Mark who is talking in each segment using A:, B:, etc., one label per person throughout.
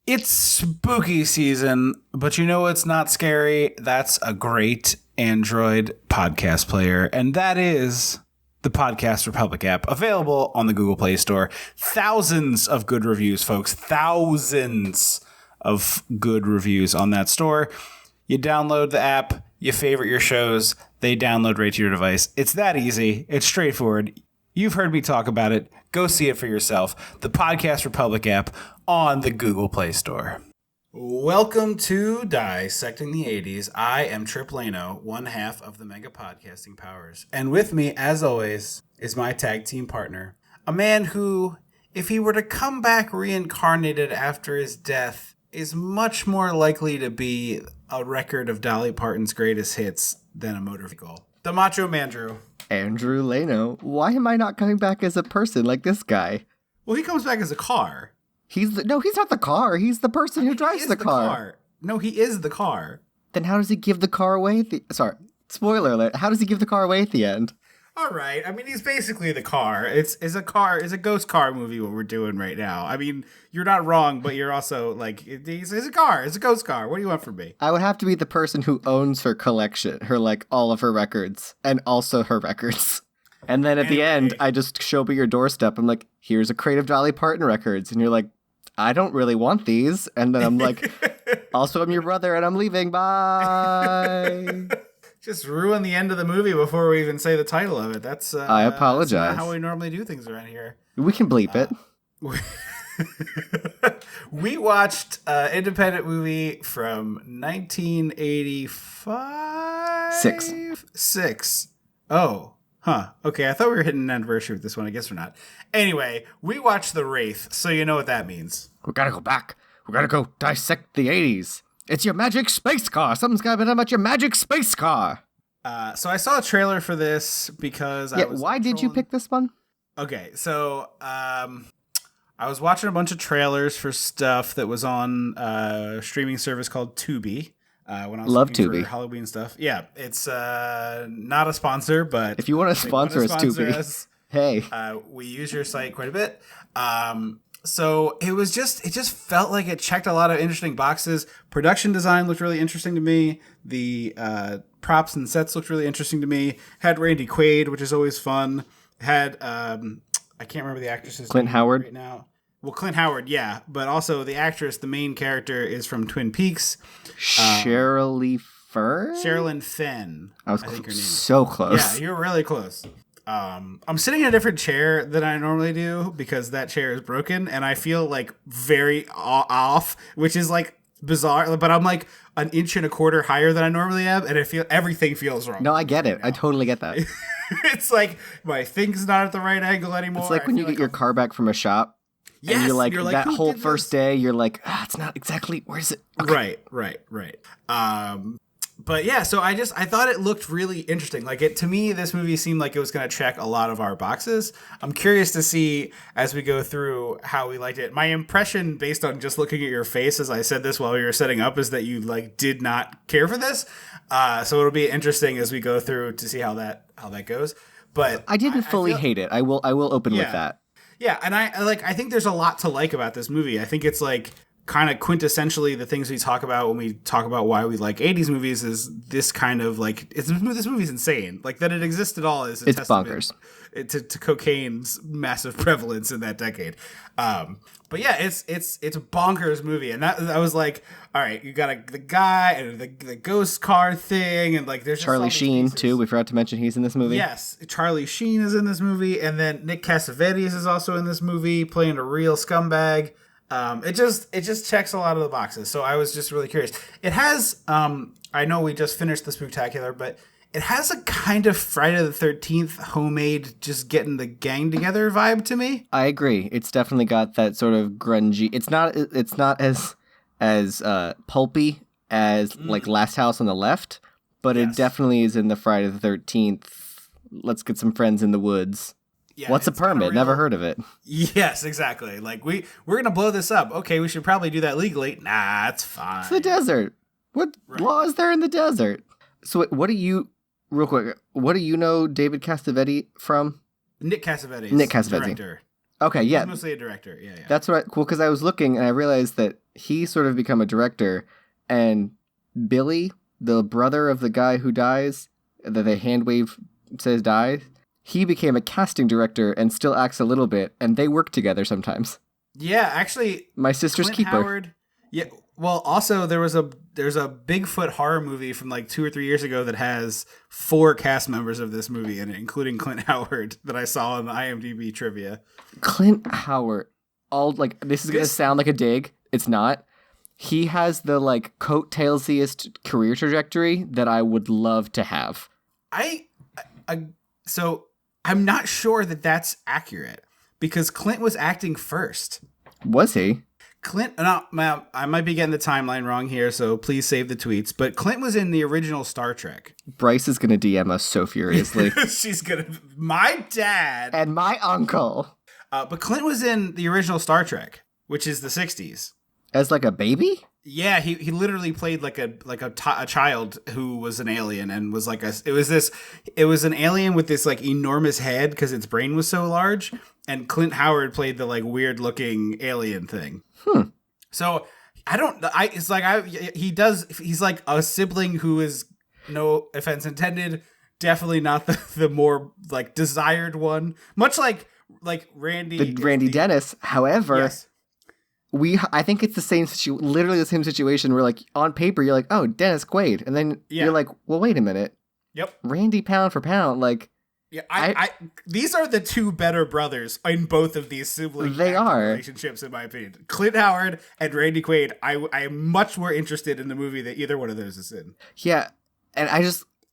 A: It's spooky season, but you know what's not scary? That's a great Android podcast player, and that is the Podcast Republic app, available on the Google Play Store. Thousands of good reviews, folks. Thousands of good reviews on that store. You download the app, you favorite your shows, they download right to your device. It's that easy. It's straightforward. You've heard me talk about it. Go see it for yourself. The Podcast Republic app on the Google Play Store. Welcome to Dissecting the 80s. I am Tripp, one half of the Mega Podcasting Powers. And with me, as always, is my tag team partner, a man who, if he were to come back reincarnated after his death, is much more likely to be a record of Dolly Parton's greatest hits than a motor vehicle. The Macho Man Drew.
B: Andrew Leno. Why am I not coming back as a person like this guy?
A: Well, he comes back as a car.
B: He's not the car. He's the person who drives the car.
A: No, he is the car.
B: Then how does he give the car away? Sorry, spoiler alert. How does he give the car away at the end?
A: All right. I mean, he's basically the car. It's a ghost car movie, what we're doing right now. I mean, you're not wrong, but you're also like, he's a car. It's a ghost car. What do you want from me?
B: I would have to be the person who owns her collection, all of her records, and also her records. And then at the end, I just show up at your doorstep. I'm like, here's a crate of Dolly Parton records. And you're like, I don't really want these. And then I'm like, also, I'm your brother and I'm leaving. Bye.
A: Just ruin the end of the movie before we even say the title of it. That's
B: I apologize.
A: That's not how we normally do things around here.
B: We can bleep it.
A: We watched an independent movie from 1985? Six. Oh, huh. Okay, I thought we were hitting an anniversary with this one. I guess we're not. Anyway, we watched The Wraith, so you know what that means.
B: We gotta go back. We gotta go dissect the 80s. It's your magic space car. Something's gotta be done about your magic space car.
A: So I saw a trailer for this because
B: why did you pick this one?
A: Okay, so I was watching a bunch of trailers for stuff that was on a streaming service called Tubi. When I was
B: Love
A: looking
B: Tubi.
A: for Halloween stuff. Yeah, it's not a sponsor, but
B: if you want to sponsor us, Tubi, hey,
A: we use your site quite a bit. So it just felt like it checked a lot of interesting boxes. Production design looked really interesting to me. The props and sets looked really interesting to me. Had Randy Quaid, which is always fun. Had I can't remember the actress's
B: Clint
A: name
B: Howard
A: right now. Well, Clint Howard, yeah, but also the actress, the main character, is from Twin Peaks.
B: Sherilynn
A: Fenn.
B: I think her name so
A: is.
B: close.
A: Yeah, you're really close. I'm sitting in a different chair than I normally do because that chair is broken, and I feel like very off, which is like bizarre. But I'm like an inch and a quarter higher than I normally am, and I feel everything feels wrong.
B: No, I get it. I totally get that.
A: It's like my thing's not at the right angle anymore.
B: It's like when you get your car back from a shop.
A: Yes,
B: and you're like that whole first day, you're like, it's not exactly, where is it? Okay.
A: Right. But yeah, so I thought it looked really interesting. Like to me, this movie seemed like it was going to check a lot of our boxes. I'm curious to see as we go through how we liked it. My impression, based on just looking at your face as I said this while we were setting up, is that you like did not care for this. So it'll be interesting as we go through to see how that goes. But
B: I didn't fully hate it. I will open with that.
A: Yeah, and I think there's a lot to like about this movie. I think it's like kind of quintessentially the things we talk about when we talk about why we like 80s movies is this kind of like this movie's insane. Like that it exists at all is
B: it's bonkers
A: to cocaine's massive prevalence in that decade. But yeah, it's a bonkers movie, and that I was like, all right, you got the guy and the ghost car thing, and like there's
B: Charlie Sheen too. We forgot to mention he's in this movie.
A: Yes, Charlie Sheen is in this movie, and then Nick Cassavettes is also in this movie playing a real scumbag. It just checks a lot of the boxes. So I was just really curious. It has I know we just finished the Spooktacular, but it has a kind of Friday the 13th homemade, just getting the gang together vibe to me.
B: I agree. It's definitely got that sort of grungy. It's not as pulpy as like Last House on the Left, but It definitely is in the Friday the 13th. Let's get some friends in the woods. Yeah, what's a permit? Never heard of it.
A: Yes, exactly. Like we're gonna blow this up. Okay, we should probably do that legally. Nah, it's fine.
B: It's the desert. What law is there in the desert? So what do you, real quick, what do you know David Cassavetes from?
A: Nick Cassavetes.
B: Director. Okay, yeah.
A: He's mostly a director. Yeah.
B: That's right. Cool, because I was looking and I realized that he sort of become a director, and Billy, the brother of the guy who dies, that the hand wave says died, he became a casting director and still acts a little bit, and they work together sometimes.
A: Yeah, actually,
B: My sister's
A: Clint
B: keeper.
A: Howard. Yeah. Well, also there's a Bigfoot horror movie from like 2 or 3 years ago that has 4 cast members of this movie in it, including Clint Howard, that I saw in the IMDb trivia.
B: Clint Howard, this is gonna sound like a dig. It's not. He has the coattailsiest career trajectory that I would love to have.
A: So I'm not sure that that's accurate because Clint was acting first.
B: Was he?
A: Clint, no, ma'am, I might be getting the timeline wrong here, so please save the tweets. But Clint was in the original Star Trek.
B: Bryce is gonna DM us so furiously.
A: She's gonna, my dad
B: and my uncle.
A: But Clint was in the original Star Trek, which is the 60s.
B: As like a baby?
A: Yeah, he literally played a child who was an alien and was it was an alien with this like enormous head because its brain was so large, and Clint Howard played the like weird looking alien thing. So he's like a sibling who is, no offense intended, definitely not the more like desired one, much like Randy
B: Dennis. However,
A: yes.
B: I think it's literally the same situation where like on paper you're like, oh, Dennis Quaid, and then you're like, well, wait a minute.
A: Yep.
B: Randy pound for pound, like.
A: Yeah, I these are the two better brothers in both of these sibling relationships, in my opinion. Clint Howard and Randy Quaid. I am much more interested in the movie that either one of those is in.
B: Yeah, and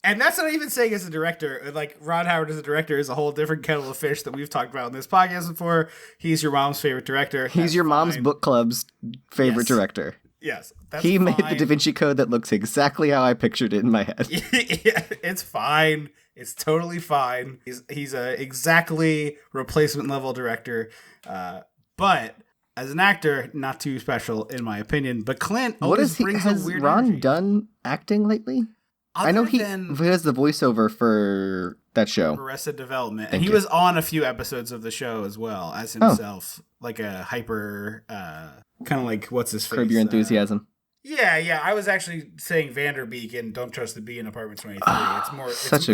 A: and that's not even saying as a director. Like Ron Howard as a director is a whole different kettle of fish that we've talked about in this podcast before. He's your mom's favorite director.
B: He's your mom's book club's favorite director.
A: Yes,
B: he made the Da Vinci Code that looks exactly how I pictured it in my head.
A: Yeah, it's fine. It's totally fine. He's a exactly replacement level director, but as an actor, not too special in my opinion. But Clint always brings a weird
B: Ron
A: energy.
B: done acting lately? I know he has the voiceover for that show,
A: Arrested Development, and he was on a few episodes of the show as well as himself, like a hyper, kind of like what's his face?
B: Curb Your Enthusiasm.
A: Yeah. I was actually saying Vanderbeek in Don't Trust the Bee in Apartment 23.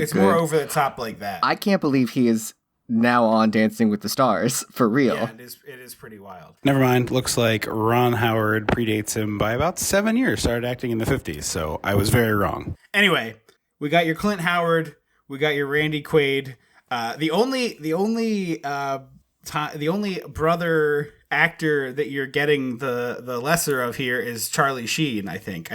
A: It's more over the top like that.
B: I can't believe he is now on Dancing with the Stars for real.
A: Yeah, it is pretty wild. Never mind. Looks like Ron Howard predates him by about 7 years. Started acting in the 50s, so I was very wrong. Anyway, we got your Clint Howard. We got your Randy Quaid. The only brother actor that you're getting the lesser of here is Charlie Sheen. I think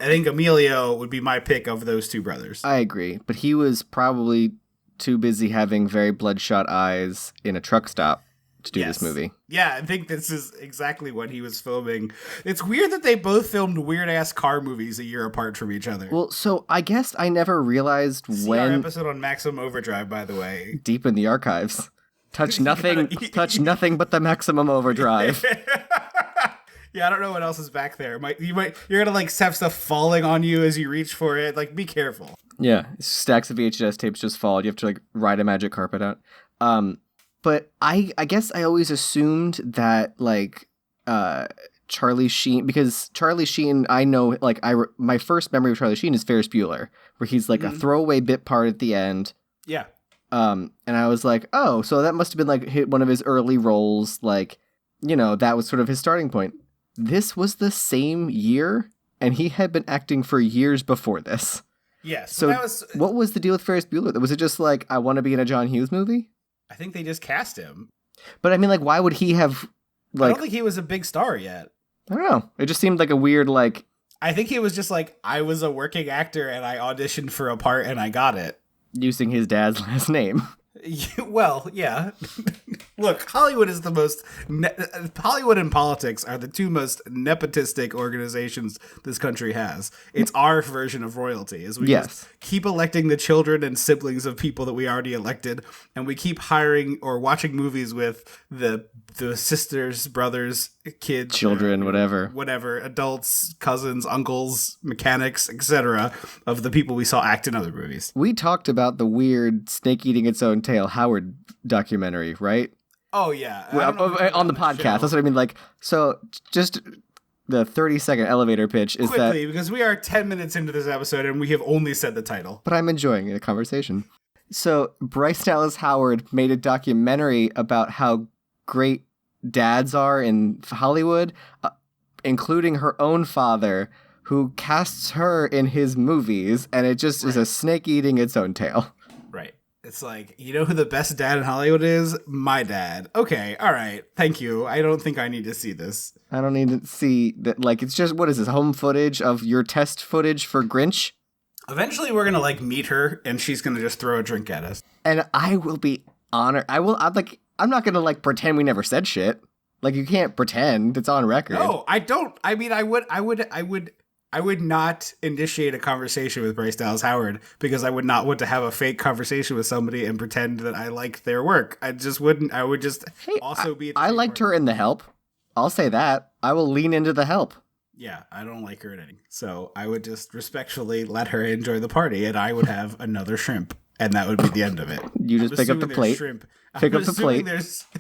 A: Emilio would be my pick of those two brothers.
B: I agree, but he was probably too busy having very bloodshot eyes in a truck stop to do this movie.
A: Yeah, I think this is exactly what he was filming. It's weird that they both filmed weird-ass car movies a year apart from each other.
B: Well, so I guess I never realized when...
A: our episode on Maximum Overdrive, by the way.
B: Deep in the archives. Touch nothing but the Maximum Overdrive.
A: Yeah, I don't know what else is back there. You're gonna like have stuff falling on you as you reach for it. Like, be careful.
B: Yeah, stacks of VHS tapes just fall. You have to like ride a magic carpet out. But I guess I always assumed that like Charlie Sheen, because Charlie Sheen, I know like my first memory of Charlie Sheen is Ferris Bueller, where he's like a throwaway bit part at the end.
A: Yeah.
B: And I was like, oh, so that must have been like one of his early roles. Like, that was sort of his starting point. This was the same year, and he had been acting for years before this.
A: Yes.
B: So what was the deal with Ferris Bueller? Was it just like, I want to be in a John Hughes movie?
A: I think they just cast him.
B: But I mean, like, why would he have, like...
A: I don't think he was a big star yet.
B: I don't know. It just seemed like a weird, like...
A: I think he was just like, I was a working actor, and I auditioned for a part, and I got it.
B: Using his dad's last name.
A: Well, yeah. Look, Hollywood is the most... Hollywood and politics are the two most nepotistic organizations this country has. It's our version of royalty. Is we just keep electing the children and siblings of people that we already elected, and we keep hiring or watching movies with the sisters, brothers, kids...
B: Children,
A: whatever. Adults, cousins, uncles, mechanics, etc. of the people we saw act in other movies.
B: We talked about the weird snake eating its own tail Howard documentary, right?
A: Oh, yeah.
B: On the podcast. That's what I mean. Like, so just the 30-second elevator pitch is
A: quickly, because we are 10 minutes into this episode and we have only said the title.
B: But I'm enjoying the conversation. So Bryce Dallas Howard made a documentary about how great dads are in Hollywood, including her own father, who casts her in his movies, and it just is a snake eating its own tail.
A: Right. It's like, you know who the best dad in Hollywood is? My dad. Okay, all right. Thank you. I don't think I need to see this.
B: I don't need to see that. Like, it's just, what is this, home footage of your test footage for Grinch?
A: Eventually, we're gonna like meet her, and she's gonna just throw a drink at us.
B: And I will be honored. I'm not gonna like pretend we never said shit. Like, you can't pretend. It's on record.
A: No, I don't. I mean, I would not initiate a conversation with Bryce Dallas Howard because I would not want to have a fake conversation with somebody and pretend that I like their work. I just wouldn't. I would just also be.
B: I liked her in The Help. I'll say that. I will lean into The Help.
A: Yeah, I don't like her in any. So I would just respectfully let her enjoy the party, and I would have another shrimp, and that would be the end of it.
B: You just pick up the plate.
A: Shrimp.
B: Pick up the plate.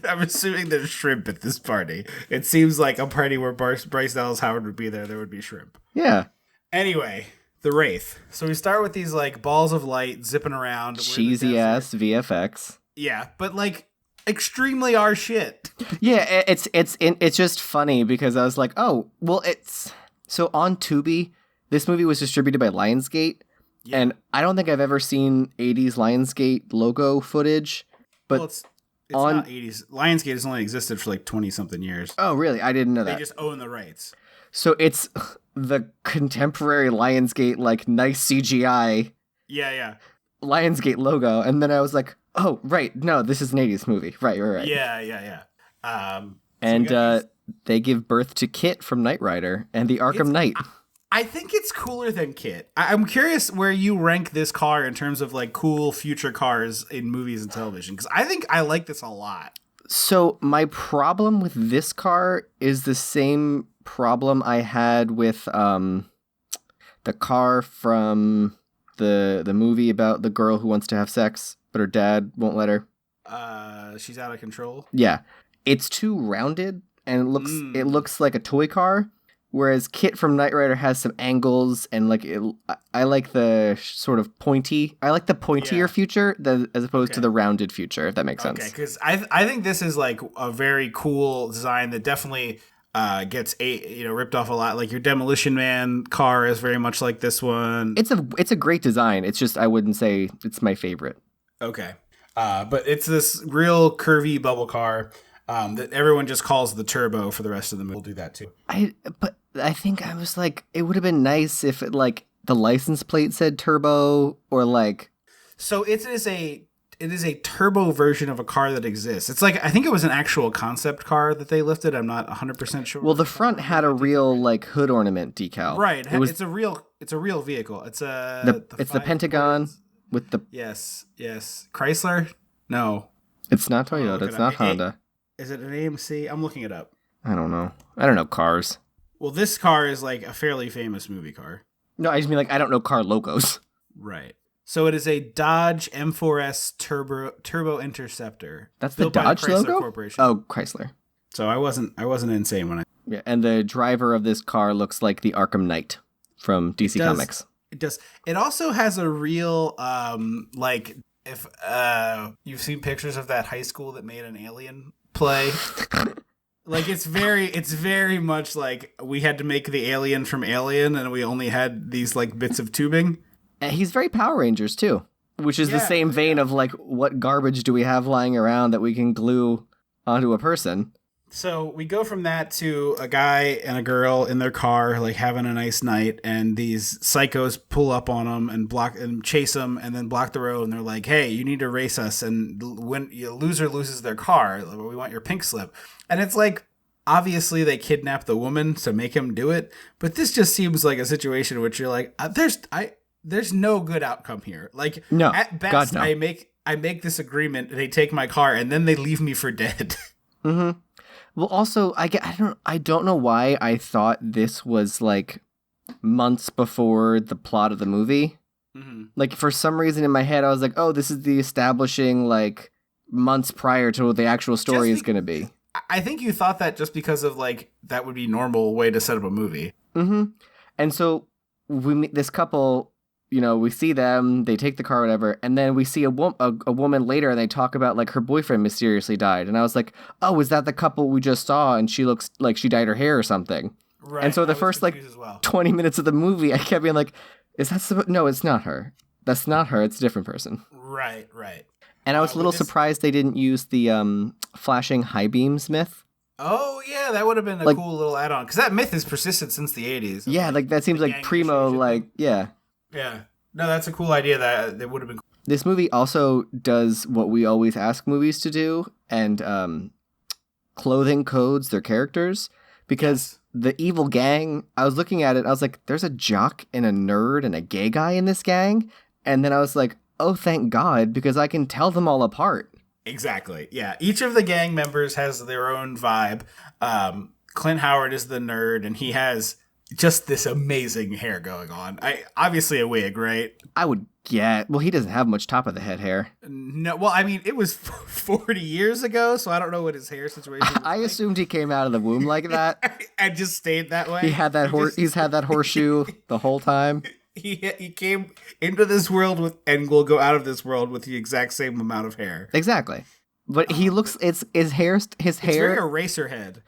A: I'm assuming there's shrimp at this party. It seems like a party where Bryce Dallas Howard would be there. There would be shrimp.
B: Yeah.
A: Anyway, the Wraith. So we start with these like balls of light zipping around.
B: Cheesy ass VFX.
A: Yeah, but like extremely our shit.
B: Yeah, it's just funny because I was like, oh, well, it's so on Tubi. This movie was distributed by Lionsgate, and I don't think I've ever seen 80s Lionsgate logo footage. But
A: it's not 80s. Lionsgate has only existed for like 20 something years.
B: Oh, really? I didn't know that.
A: They just own the rights.
B: So it's the contemporary Lionsgate, like nice CGI.
A: Yeah.
B: Lionsgate logo, and then I was like, oh, right, no, this is an 80s movie. Right.
A: Yeah.
B: And they give birth to Kit from Knight Rider and the Arkham Knight.
A: I think it's cooler than Kit. I'm curious where you rank this car in terms of like cool future cars in movies and television, because I think I like this a lot.
B: So my problem with this car is the same problem I had with the car from the movie about the girl who wants to have sex, but her dad won't let her.
A: She's out of control.
B: Yeah. It's too rounded, and it looks like a toy car. Whereas Kit from Knight Rider has some angles, and like I like the sort of pointy. I like the pointier future as opposed to the rounded future, if that makes sense.
A: Okay, because I think this is like a very cool design that definitely gets ripped off a lot. Like your Demolition Man car is very much like this one.
B: It's a great design. It's just I wouldn't say it's my favorite.
A: Okay, but it's this real curvy bubble car. That everyone just calls the Turbo for the rest of the movie. We'll do that too.
B: But I think I was like, it would have been nice if it like the license plate said Turbo or like.
A: So it is a turbo version of a car that exists. It's like, I think it was an actual concept car that they lifted. I'm not 100% sure.
B: Well, the front had a real like hood ornament decal.
A: Right. It's a real vehicle. It's
B: the Pentagon with the.
A: Yes. Chrysler? No.
B: It's not Toyota. It's not Honda.
A: Is it an AMC? I'm looking it up.
B: I don't know cars.
A: Well, this car is like a fairly famous movie car.
B: No, I just mean like I don't know car logos.
A: Right. So it is a Dodge M4S Turbo Interceptor.
B: That's the Dodge logo?
A: Corporation.
B: Oh, Chrysler.
A: So I wasn't insane when I.
B: Yeah, and the driver of this car looks like the Arkham Knight from DC Comics.
A: It does. It also has a real like if you've seen pictures of that high school that made an Alien play. Like it's very much like we had to make the alien from Alien and we only had these like bits of tubing.
B: And he's very Power Rangers too, which is the same vein of like what garbage do we have lying around that we can glue onto a person.
A: So we go from that to a guy and a girl in their car, like having a nice night, and these psychos pull up on them and chase them, and then block the road. And they're like, "Hey, you need to race us." And when the loser loses their car, we want your pink slip. And it's like, obviously they kidnap the woman to make him do it, but this just seems like a situation in which you're like, there's no good outcome here. Like,
B: no,
A: at best,
B: God, no.
A: I make this agreement, they take my car, and then they leave me for dead.
B: Mm-hmm. Well, also, I don't know why I thought this was like months before the plot of the movie. Mm-hmm. Like for some reason in my head, I was like, "Oh, this is the establishing like months prior to what the actual story is going to be."
A: I think you thought that just because of like that would be normal way to set up a movie.
B: Mm-hmm. And so we meet this couple. You know, we see them, they take the car, whatever, and then we see a woman later, and they talk about, like, her boyfriend mysteriously died. And I was like, oh, is that the couple we just saw? And she looks like she dyed her hair or something.
A: Right.
B: And so the first, like, 20 minutes of the movie, I kept being like, is that no, it's not her. That's not her. It's a different person.
A: Right.
B: And I was a little surprised they didn't use the flashing high beams myth.
A: Oh, yeah, that would have been a cool little add-on. Because that myth has persisted since the 80s.
B: Yeah, like, that seems like primo, like, yeah.
A: Yeah. No, that's a cool idea. That would have been cool.
B: This movie also does what we always ask movies to do, and clothing codes their characters. Because the evil gang, I was looking at it, I was like, there's a jock and a nerd and a gay guy in this gang. And then I was like, oh, thank God, because I can tell them all apart.
A: Exactly. Yeah. Each of the gang members has their own vibe. Clint Howard is the nerd, and he has just this amazing hair going on. Obviously a wig, right?
B: I would get. Well, he doesn't have much top of the head hair.
A: No, well, I mean, it was 40 years ago, so I don't know what his hair situation was.
B: I assumed he came out of the womb like that.
A: And just stayed that way.
B: He had that he's had that horseshoe the whole time.
A: He came into this world with, and will go out of this world with the exact same amount of hair.
B: Exactly. But he looks, his hair.
A: It's very Eraserhead.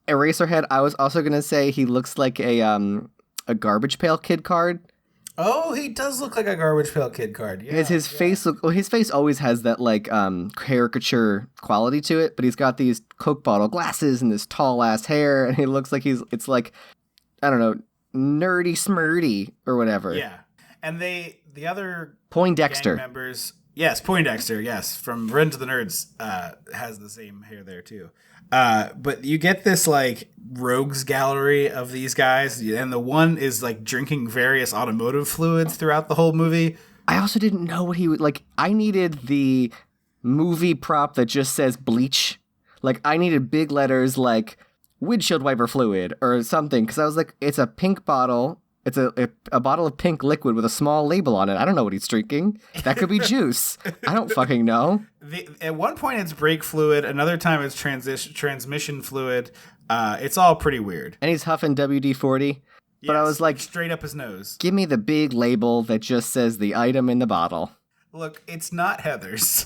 B: Eraserhead. I was also going to say he looks like a Garbage Pail Kid card.
A: Oh, he does look like a Garbage Pail Kid card. Yeah,
B: his face his face always has that like caricature quality to it, but he's got these Coke bottle glasses and this tall ass hair, and he looks like it's like, I don't know, nerdy smirty or whatever.
A: Yeah. And the other
B: Poindexter
A: gang members. Yes, Poindexter, yes, from Revenge of the Nerds, has the same hair there, too. But you get this, like, rogues gallery of these guys, and the one is, like, drinking various automotive fluids throughout the whole movie.
B: I also didn't know what he would, like, I needed the movie prop that just says bleach. Like, I needed big letters like windshield wiper fluid or something, because I was like, it's a pink bottle. It's a bottle of pink liquid with a small label on it. I don't know what he's drinking. That could be juice. I don't fucking know.
A: At one point, it's brake fluid. Another time, it's transmission fluid. It's all pretty weird.
B: And he's huffing WD-40. But
A: yes,
B: I was like,
A: straight up his nose.
B: Give me the big label that just says the item in the bottle.
A: Look, it's not Heather's.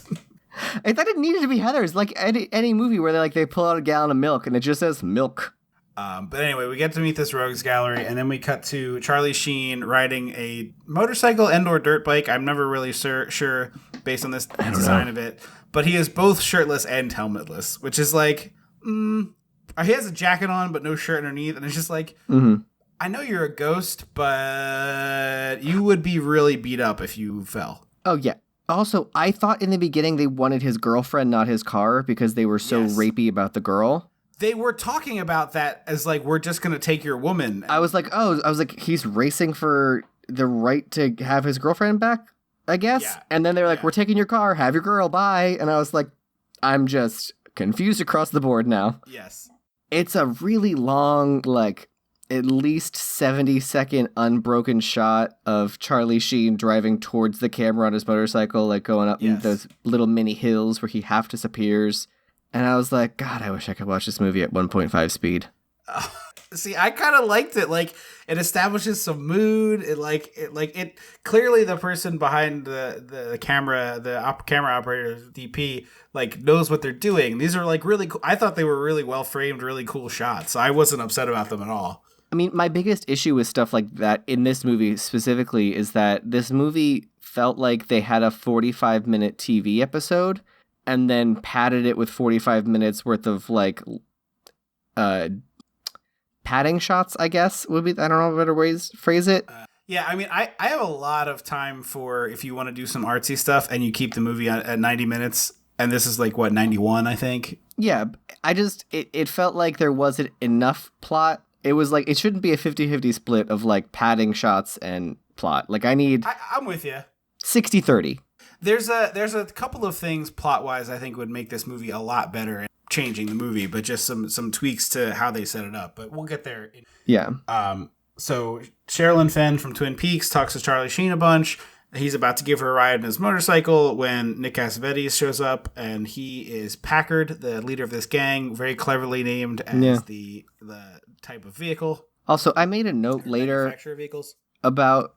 B: I thought it needed to be Heather's. Like any movie where they pull out a gallon of milk and it just says milk.
A: But anyway, we get to meet this rogues gallery, and then we cut to Charlie Sheen riding a motorcycle and/or dirt bike. I'm never really sure based on this design of it. But he is both shirtless and helmetless, which is like, he has a jacket on but no shirt underneath, and it's just like, I know you're a ghost, but you would be really beat up if you fell.
B: Oh, yeah. Also, I thought in the beginning they wanted his girlfriend, not his car, because they were so rapey about the girl.
A: They were talking about that as like, we're just going to take your woman.
B: I was like, he's racing for the right to have his girlfriend back, I guess. Yeah. And then they're like, we're taking your car, have your girl, bye. And I was like, I'm just confused across the board now.
A: Yes.
B: It's a really long, like, at least 70-second unbroken shot of Charlie Sheen driving towards the camera on his motorcycle, like going up in those little mini hills where he half disappears. And I was like, God, I wish I could watch this movie at 1.5 speed.
A: See, I kind of liked it. Like, it establishes some mood. It clearly the person behind the camera, camera operator, DP, like knows what they're doing. These are like really cool. I thought they were really well framed, really cool shots. I wasn't upset about them at all.
B: I mean, my biggest issue with stuff like that in this movie specifically is that this movie felt like they had a 45-minute TV episode and then padded it with 45 minutes worth of, like, padding shots, I guess, would be, I don't know a better ways to phrase it.
A: Yeah, I mean, I have a lot of time for if you want to do some artsy stuff and you keep the movie at 90 minutes, and this is, like, 91, I think?
B: Yeah, it felt like there wasn't enough plot. It was, like, it shouldn't be a 50-50 split of, like, padding shots and plot. Like,
A: I'm with you.
B: 60-30.
A: There's a couple of things plot-wise I think would make this movie a lot better in changing the movie, but just some tweaks to how they set it up. But we'll get there.
B: Yeah.
A: So Sherilynn Fenn from Twin Peaks talks to Charlie Sheen a bunch, He's about to give her a ride on his motorcycle when Nick Cassavetes shows up, and he is Packard, the leader of this gang, very cleverly named as the type of vehicle.
B: Also, I made a note later about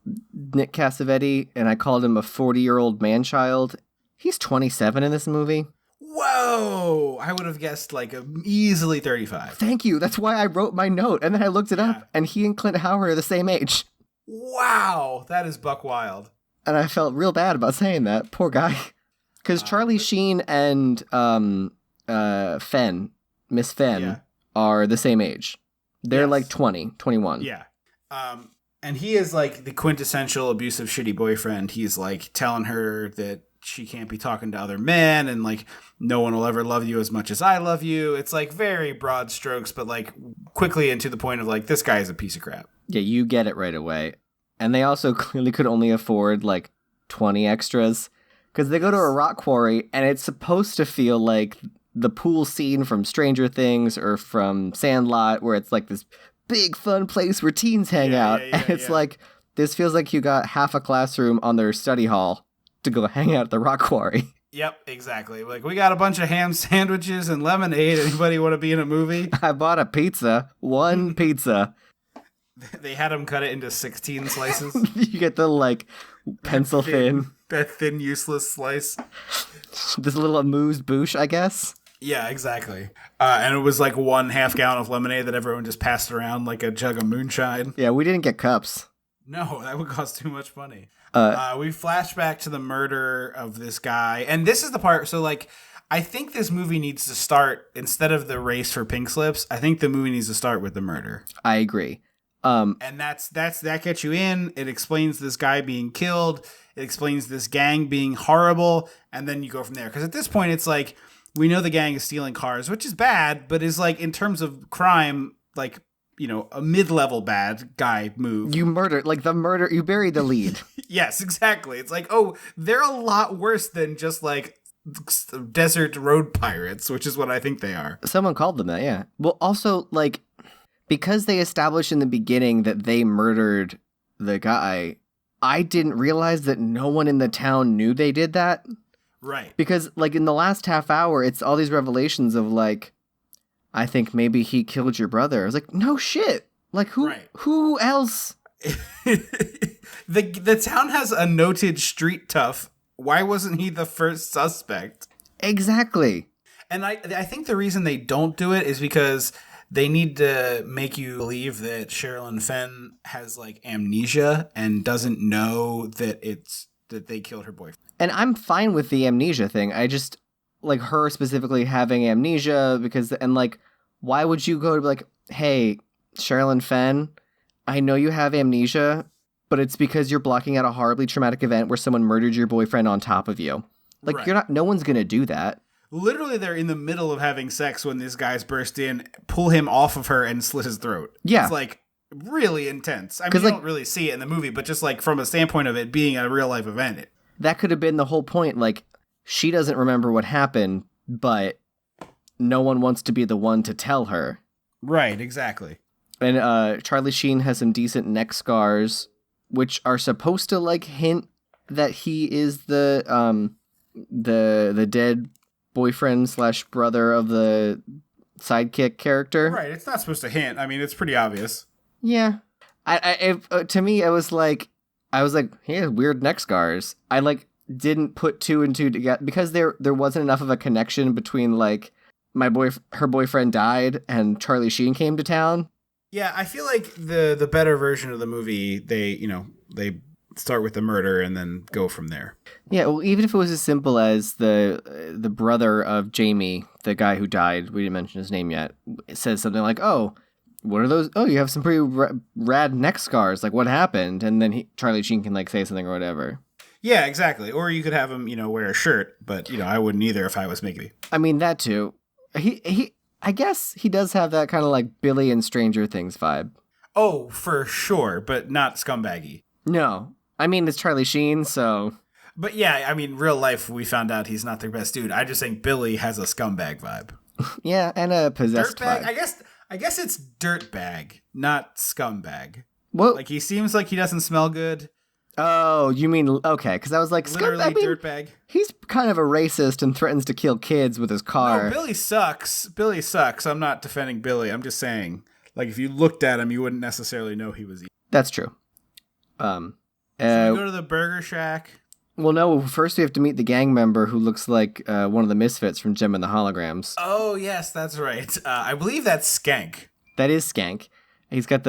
B: Nick Cassavetes, and I called him a 40-year-old man-child. He's 27 in this movie.
A: Whoa! I would have guessed like easily 35.
B: Thank you. That's why I wrote my note, and then I looked it up, and he and Clint Howard are the same age.
A: Wow! That is buck wild.
B: And I felt real bad about saying that. Poor guy. Because Charlie Sheen and Fenn, Miss Fenn, are the same age. They're like 20, 21.
A: Yeah. And he is like the quintessential abusive, shitty boyfriend. He's like telling her that she can't be talking to other men and like no one will ever love you as much as I love you. It's like very broad strokes, but like quickly and to the point of like, this guy is a piece of crap.
B: Yeah, you get it right away. And they also clearly could only afford like 20 extras because they go to a rock quarry and it's supposed to feel like the pool scene from Stranger Things or from Sandlot where it's like this big fun place where teens hang out. And it's like, this feels like you got half a classroom on their study hall to go hang out at the rock quarry.
A: Yep, exactly. Like, we got a bunch of ham sandwiches and lemonade. Anybody want to be in a movie?
B: I bought a pizza. One pizza.
A: They had him cut it into 16 slices.
B: You get the, like, pencil thin.
A: That thin, useless slice.
B: This little amuse-bouche, I guess.
A: Yeah, exactly. And it was like 1/2 gallon of lemonade that everyone just passed around like a jug of moonshine.
B: Yeah, we didn't get cups.
A: No, that would cost too much money. We flash back to the murder of this guy. And this is the part, so like, I think this movie needs to start, instead of the race for pink slips, I think the movie needs to start with the murder.
B: I agree.
A: And that gets you in. It explains this guy being killed. It explains this gang being horrible. And then you go from there. Because at this point, it's like, we know the gang is stealing cars, which is bad, but is like, in terms of crime, like, you know, a mid-level bad guy move.
B: You murdered, like the murder, you buried the lead.
A: Yes, exactly. It's like, oh, they're a lot worse than just like desert road pirates, which is what I think they are.
B: Someone called them that, yeah. Well, also, like, because they established in the beginning that they murdered the guy, I didn't realize that no one in the town knew they did that.
A: Right.
B: Because, like, in the last half hour, it's all these revelations of, like, I think maybe he killed your brother. I was like, no shit. Like, who else?
A: The town has a noted street tough. Why wasn't he the first suspect?
B: Exactly.
A: And I think the reason they don't do it is because they need to make you believe that Sherilynn Fenn has like amnesia and doesn't know that that they killed her boyfriend.
B: And I'm fine with the amnesia thing. I just like her specifically having amnesia because, and like, why would you go to be like, hey, Sherilynn Fenn, I know you have amnesia, but it's because you're blocking out a horribly traumatic event where someone murdered your boyfriend on top of you. Like, right. No one's going to do that.
A: Literally, they're in the middle of having sex when these guys burst in, pull him off of her, and slit his throat.
B: Yeah.
A: It's, like, really intense. I mean, you don't really see it in the movie, but just, like, from a standpoint of it being a real-life event.
B: That could have been the whole point. Like, she doesn't remember what happened, but no one wants to be the one to tell her.
A: Right, exactly.
B: And Charlie Sheen has some decent neck scars, which are supposed to, like, hint that he is the dead boyfriend / brother of the sidekick character.
A: Right, it's not supposed to hint. I mean, it's pretty obvious.
B: Yeah. To me, I was like, he has weird neck scars. I like didn't put two and two together because there wasn't enough of a connection between like her boyfriend died and Charlie Sheen came to town.
A: Yeah, I feel like the better version of the movie, they start with the murder and then go from there.
B: Yeah, well, even if it was as simple as the brother of Jamie, the guy who died, we didn't mention his name yet, it says something like, oh, what are those? Oh, you have some pretty rad neck scars. Like, what happened? And then Charlie Sheen can, like, say something or whatever.
A: Yeah, exactly. Or you could have him, wear a shirt. But, I wouldn't either if I was Mickey.
B: I mean, that too. I guess he does have that kind of, like, Billy and Stranger Things vibe.
A: Oh, for sure. But not scumbaggy.
B: No. I mean, it's Charlie Sheen, so...
A: But yeah, I mean, real life, we found out he's not their best dude. I just think Billy has a scumbag vibe.
B: Yeah, and a possessed
A: dirtbag,
B: vibe.
A: I guess it's dirtbag, not scumbag.
B: Well,
A: like, he seems like he doesn't smell good.
B: Oh, you mean, okay, because I was like,
A: Literally dirtbag.
B: He's kind of a racist and threatens to kill kids with his car.
A: No, Billy sucks. Billy sucks. I'm not defending Billy. I'm just saying, like, if you looked at him, you wouldn't necessarily know he was evil.
B: That's true.
A: Should we go to the Burger Shack?
B: Well, no, first we have to meet the gang member who looks like one of the misfits from Gem and the Holograms.
A: Oh, yes, that's right. I believe that's Skank.
B: That is Skank. He's got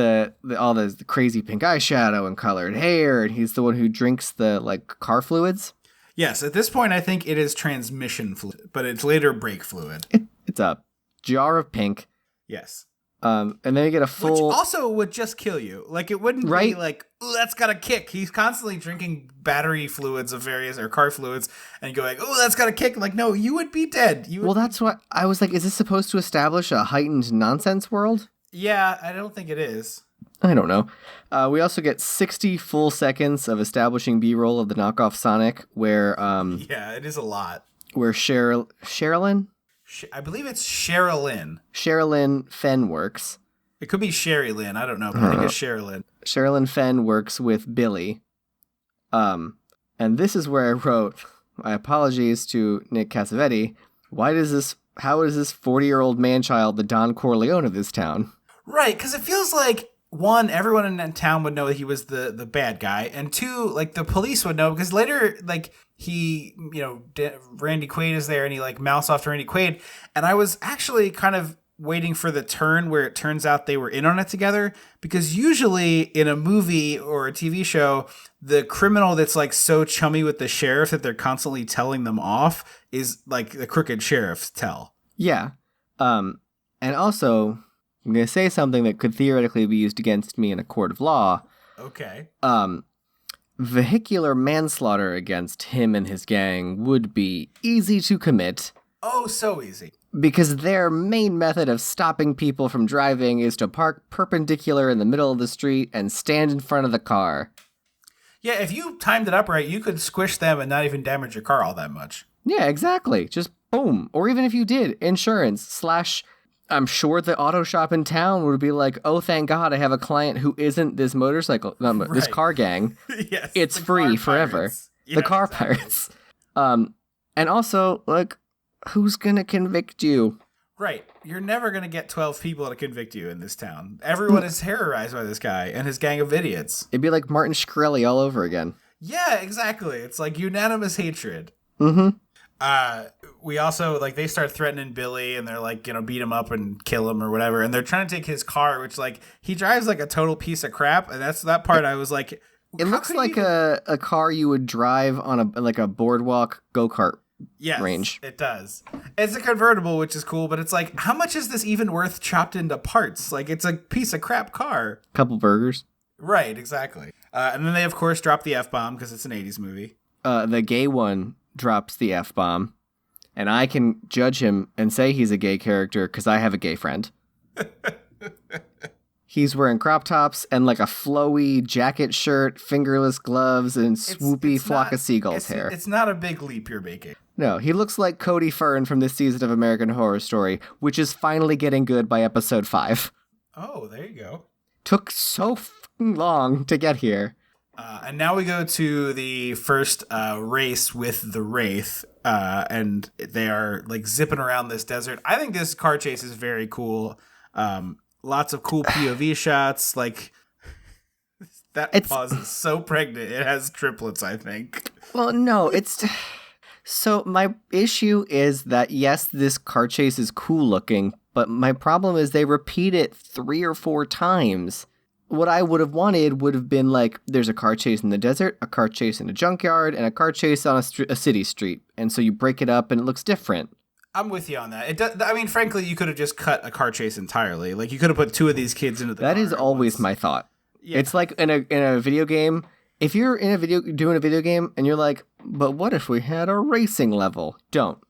B: all the crazy pink eyeshadow and colored hair, and he's the one who drinks the, like, car fluids.
A: Yes, at this point, I think it is transmission fluid, but it's later brake fluid.
B: It's a jar of pink.
A: Yes.
B: And then you get a full...
A: Which also would just kill you. Like, it wouldn't be like, ooh, that's got a kick. He's constantly drinking battery fluids of various, or car fluids, and going, oh, that's got a kick. Like, no, you would be dead.
B: That's what I was like, is this supposed to establish a heightened nonsense world?
A: Yeah, I don't think it is.
B: I don't know. We also get 60 full seconds of establishing B-roll of the knockoff Sonic, where...
A: yeah, it is a lot.
B: Where Sherilynn?
A: I believe it's Sherilynn.
B: Sherilynn Fenn works.
A: It could be Sherilynn. I don't know, but I think it's Sherilynn.
B: Sherilynn Fenn works with Billy. And this is where I wrote, my apologies to Nick Cassavetti. How is this 40-year-old man-child the Don Corleone of this town?
A: Right, because it feels like, one, everyone in town would know that he was the bad guy, and two, like, the police would know, because later, like, he, Randy Quaid is there, and he, like, mouths off to Randy Quaid, and I was actually kind of waiting for the turn where it turns out they were in on it together, because usually in a movie or a TV show, the criminal that's, like, so chummy with the sheriff that they're constantly telling them off is, like, the crooked sheriff's tell.
B: Yeah. And also... I'm going to say something that could theoretically be used against me in a court of law.
A: Okay.
B: Vehicular manslaughter against him and his gang would be easy to commit.
A: Oh, so easy.
B: Because their main method of stopping people from driving is to park perpendicular in the middle of the street and stand in front of the car.
A: Yeah, if you timed it up right, you could squish them and not even damage your car all that much.
B: Yeah, exactly. Just boom. Or even if you did, insurance / I'm sure the auto shop in town would be like, oh, thank God I have a client who isn't this this car gang.
A: Yes,
B: it's free forever. Yeah, the car pirates. And also, like, who's going to convict you?
A: Right. You're never going to get 12 people to convict you in this town. Everyone is terrorized by this guy and his gang of idiots.
B: It'd be like Martin Shkreli all over again.
A: Yeah, exactly. It's like unanimous hatred.
B: Mm-hmm.
A: We also, like, they start threatening Billy, and they're like, beat him up and kill him or whatever. And they're trying to take his car, which, like, he drives like a total piece of crap. And that's that part I was like,
B: it looks like a car you would drive on a boardwalk go-kart range.
A: It does. It's a convertible, which is cool, but it's like, how much is this even worth chopped into parts? Like, it's a piece of crap car.
B: Couple burgers.
A: Right, exactly. And then they, of course, drop the F-bomb because it's an 80s movie.
B: The gay one drops the F-bomb, and I can judge him and say he's a gay character because I have a gay friend. He's wearing crop tops and like a flowy jacket shirt, fingerless gloves, and swoopy flock of seagulls hair.
A: It's not a big leap you're making.
B: No, he looks like Cody Fern from this season of American Horror Story, which is finally getting good by episode 5.
A: Oh, there you go.
B: Took so long to get here.
A: And now we go to the first race with the Wraith, and they are like zipping around this desert. I think this car chase is very cool. Lots of cool POV shots. Like that pause is so pregnant. It has triplets, I think.
B: Well, no, it's so my issue is that yes, this car chase is cool looking, but my problem is they repeat it 3 or 4 times. What I would have wanted would have been like, there's a car chase in the desert, a car chase in a junkyard, and a car chase on a city street. And so you break it up and it looks different.
A: I'm with you on that. It does, I mean, frankly, you could have just cut a car chase entirely. Like, you could have put 2 of these kids into the car.
B: That is always my thought. Yeah. It's like in a video game. If you're doing a video game and you're like, but what if we had a racing level? Don't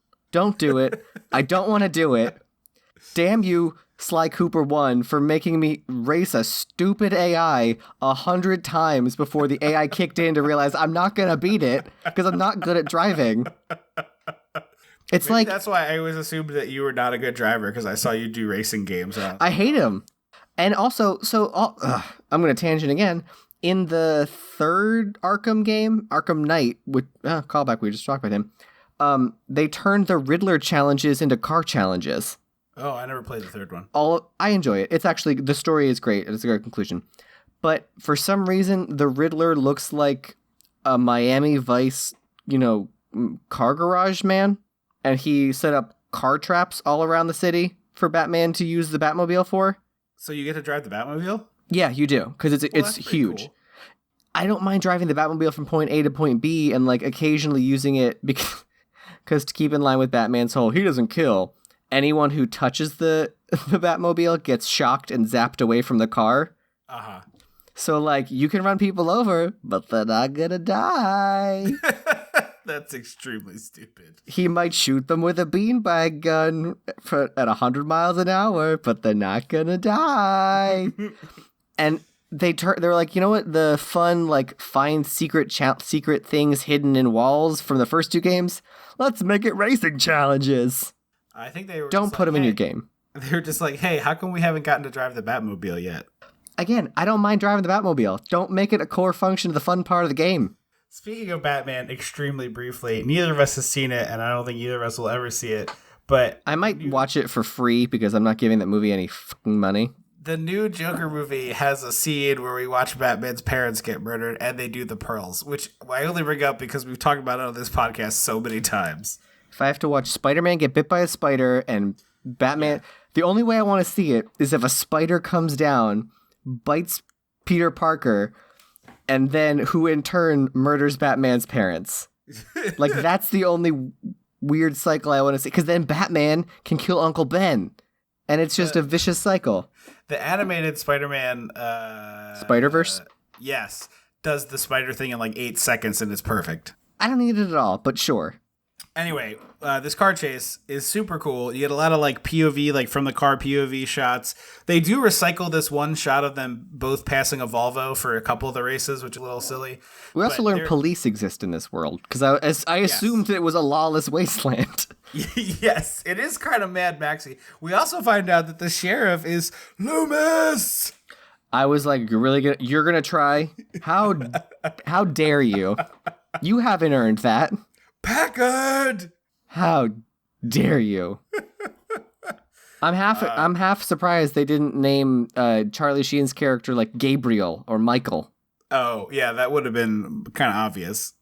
B: do it. I don't want to do it. Damn you, Sly Cooper 1, for making me race a stupid AI 100 times before the AI kicked in to realize I'm not going to beat it because I'm not good at driving. It's
A: Maybe
B: like...
A: That's why I always assumed that you were not a good driver because I saw you do racing games.
B: I hate him. And also, I'm going to tangent again. In the third Arkham game, Arkham Knight, with callback, we just talked about him. They turned the Riddler challenges into car challenges.
A: Oh, I never played the third one.
B: I enjoy it. It's actually, the story is great. It's a great conclusion. But for some reason, the Riddler looks like a Miami Vice, car garage man. And he set up car traps all around the city for Batman to use the Batmobile for.
A: So you get to drive the Batmobile?
B: Yeah, you do, because it's huge. Cool. I don't mind driving the Batmobile from point A to point B and like occasionally using it because to keep in line with Batman's whole, he doesn't kill. Anyone who touches the Batmobile gets shocked and zapped away from the car.
A: Uh-huh.
B: So like you can run people over, but they're not gonna die.
A: That's extremely stupid.
B: He might shoot them with a beanbag gun at 100 miles an hour, but they're not gonna die. And they're like, you know what? The fun, like, find secret things hidden in walls from the first two games? Let's make it racing challenges.
A: I think they were.
B: Don't put them in your game.
A: They were just like, hey, how come we haven't gotten to drive the Batmobile yet?
B: Again, I don't mind driving the Batmobile. Don't make it a core function of the fun part of the game.
A: Speaking of Batman, extremely briefly, neither of us has seen it, and I don't think either of us will ever see it. But
B: I might watch it for free because I'm not giving that movie any fucking money.
A: The new Joker movie has a scene where we watch Batman's parents get murdered and they do the pearls, which I only bring up because we've talked about it on this podcast so many times.
B: If I have to watch Spider-Man get bit by a spider and Batman, the only way I want to see it is if a spider comes down, bites Peter Parker, and then who in turn murders Batman's parents. Like, that's the only weird cycle I want to see. Because then Batman can kill Uncle Ben. And it's just a vicious cycle.
A: The animated Spider-Man...
B: Spider-Verse?
A: Yes. Does the spider thing in like 8 seconds and it's perfect.
B: I don't need it at all, but sure.
A: Anyway, this car chase is super cool. You get a lot of like POV, like from the car POV shots. They do recycle this one shot of them both passing a Volvo for a couple of the races, which is a little silly.
B: We also learned police exist in this world because I assumed that it was a lawless wasteland.
A: Yes, it is kind of Mad Maxy. We also find out that the sheriff is Loomis.
B: I was like, you're gonna try? How dare you? You haven't earned that.
A: Packard!
B: How dare you? I'm half surprised they didn't name Charlie Sheen's character like Gabriel or Michael.
A: Oh, yeah, that would have been kind of obvious.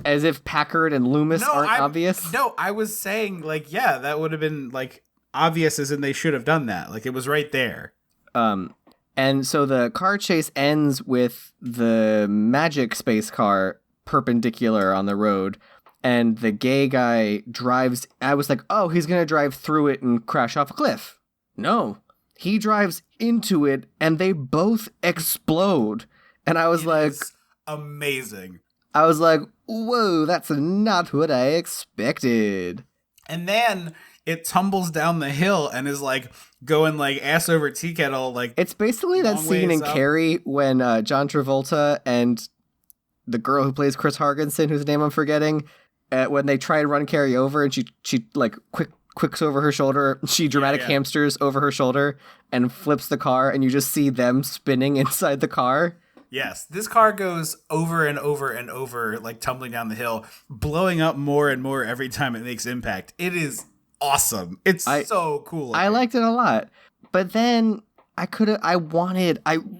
B: As if Packard and Loomis aren't obvious?
A: No, I was saying, like, yeah, that would have been, like, obvious as in they should have done that. Like, it was right there.
B: And so the car chase ends with the magic space car perpendicular on the road. And the gay guy drives. I was like, oh, he's going to drive through it and crash off a cliff. No, he drives into it and they both explode. And I was like,
A: amazing.
B: I was like, whoa, that's not what I expected.
A: And then it tumbles down the hill and is like going like ass over tea kettle. Like,
B: it's basically that scene in Carrie when John Travolta and the girl who plays Chris Hargensen, whose name I'm forgetting, when they try and run Carrie over and she like quicks over her shoulder, she dramatic hamsters over her shoulder and flips the car and you just see them spinning inside the car.
A: Yes, this car goes over and over and over, like tumbling down the hill, blowing up more and more every time it makes impact. It is awesome. It's so cool.
B: I liked it a lot. But then I